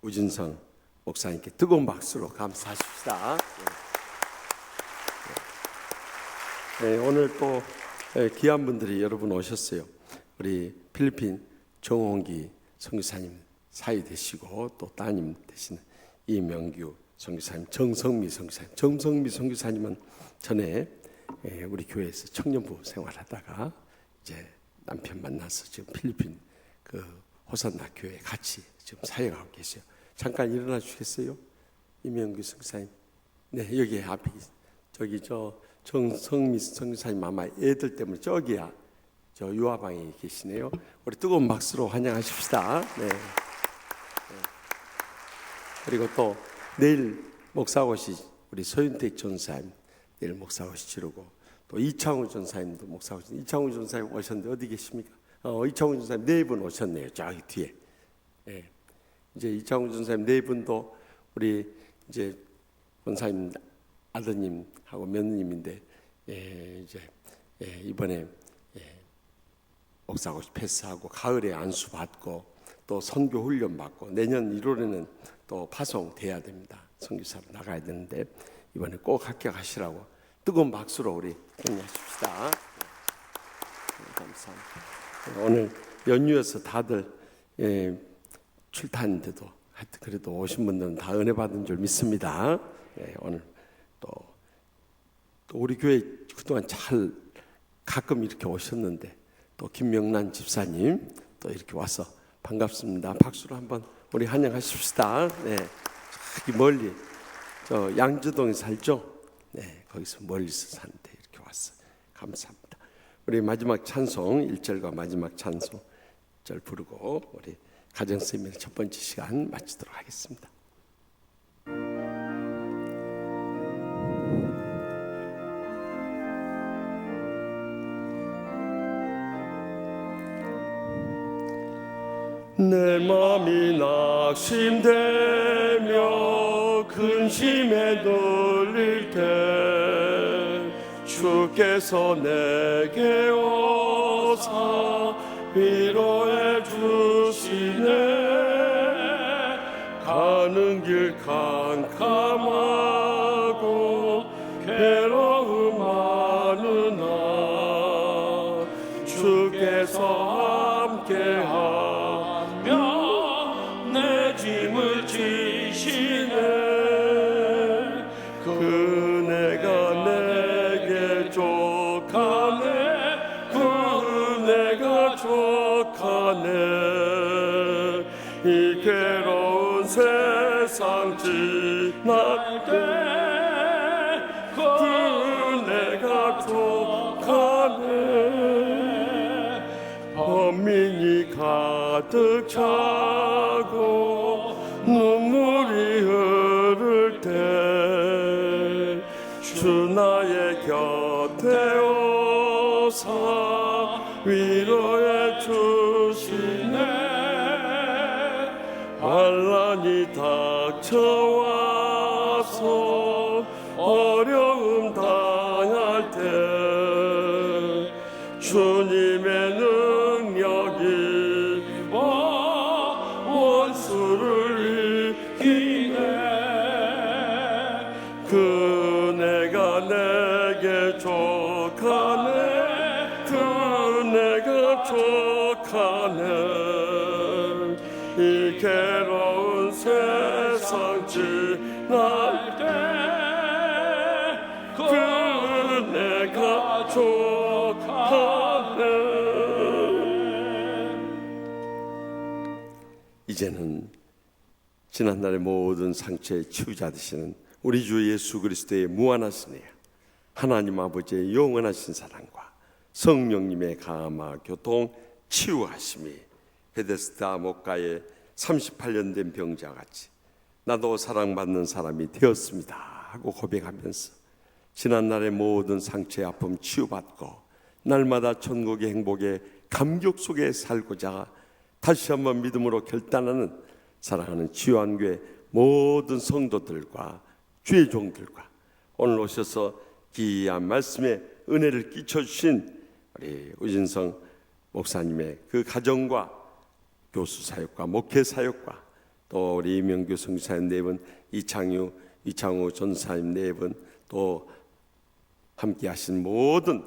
우진성 목사님께 뜨거운 박수로 감사하십시다. 오늘 또 귀한 분들이 여러분 오셨어요. 우리 필리핀 정홍기 선교사님 사위 되시고 또 따님 되시는 이명규 선교사님, 정성미 선교사님. 정성미 선교사님은 전에 우리 교회에서 청년부 생활하다가 이제 남편 만나서 지금 필리핀 그 호산나 교회 같이 지금 사역하고 계세요. 잠깐 일어나 주시겠어요? 이명규 선교사님. 네, 여기 앞에 저기 저 정성미 선교사님 아마 애들 때문에 저기야 저 유아방에 계시네요. 우리 뜨거운 박수로 환영하십시다. 네. 그리고 또 내일 목사고시 우리 서윤택 전사님 내일 목사고시 치르고 또 이창우 전사님도 목사고시. 이창우 전사님 오셨는데 어디 계십니까? 이창우 전사님 네 분 오셨네요. 저기 뒤에. 예. 이제 이창우 전사님 네 분도 우리 이제 권사님 아드님하고 며느님인데 이제 이번에 목사고시 패스하고 가을에 안수 받고 또 선교 훈련 받고 내년 1월에는 또 파송돼야 됩니다. 선교사로 나가야 되는데 이번에 꼭 합격하시라고 뜨거운 박수로 우리 격려하십시다. 감사합니다. 오늘 연휴여서 다들 출타인데도 하여튼 그래도 오신 분들은 다 은혜 받은 줄 믿습니다. 오늘 또 우리 교회 그동안 잘 가끔 이렇게 오셨는데 또 김명란 집사님 또 이렇게 와서 반갑습니다. 박수로 한번 우리 환영하십시다. 네, 저기 멀리 저 양주동에 살죠? 네, 거기서 멀리서 사는데 이렇게 왔어. 감사합니다. 우리 마지막 찬송 1절과 마지막 찬송 1절 부르고 우리 가정 세미나 첫 번째 시간 마치도록 하겠습니다. 내 맘이 낙심되며 근심에 눌릴 때 주께서 내게 오사 위로해 주시네. 가는 길 캄캄하고 괴로움 많으나 주께서 함께하며 내 짐을 지시네. 그네가 내게 족하네. 그네가 족하네. 이 괴로운 세상 지날 때 그네가 족하네. 범민이 가득 차고 눈물이 흐를 때 주 나의 곁에 오사 위로해 주시네. 환난이 닥쳐와서 어려움 당할 때 주님의 능력이 원수를 이기네. 그네가 내게 족하네. 그네가 족하네. 이 괴로운 세상 지날 때 그네가 족하네. 이제는 지난날의 모든 상처의 치유자 되시는 우리 주 예수 그리스도의 무한하신 애 하나님 아버지의 영원하신 사랑과 성령님의 감화 교통 치유하심이 베데스다 목가의 38년 된 병자와 같이 나도 사랑받는 사람이 되었습니다 하고 고백하면서 지난날의 모든 상처의 아픔 치유받고 날마다 천국의 행복의 감격 속에 살고자 다시 한번 믿음으로 결단하는 사랑하는 지유한교회 모든 성도들과 주의 종들과 오늘 오셔서 귀한 말씀에 은혜를 끼쳐주신 우리 우진성 목사님의 그 가정과 교수 사역과 목회 사역과 또 우리 이명규 선교사님 네 분, 이창우 전사님 네 분, 또 함께 하신 모든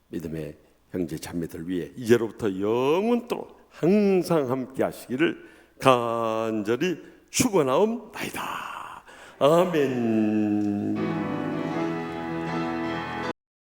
믿음의 형제 자매들 위해 이제로부터 영원토록 항상 함께 하시기를 간절히 축원하옵나이다. 아멘.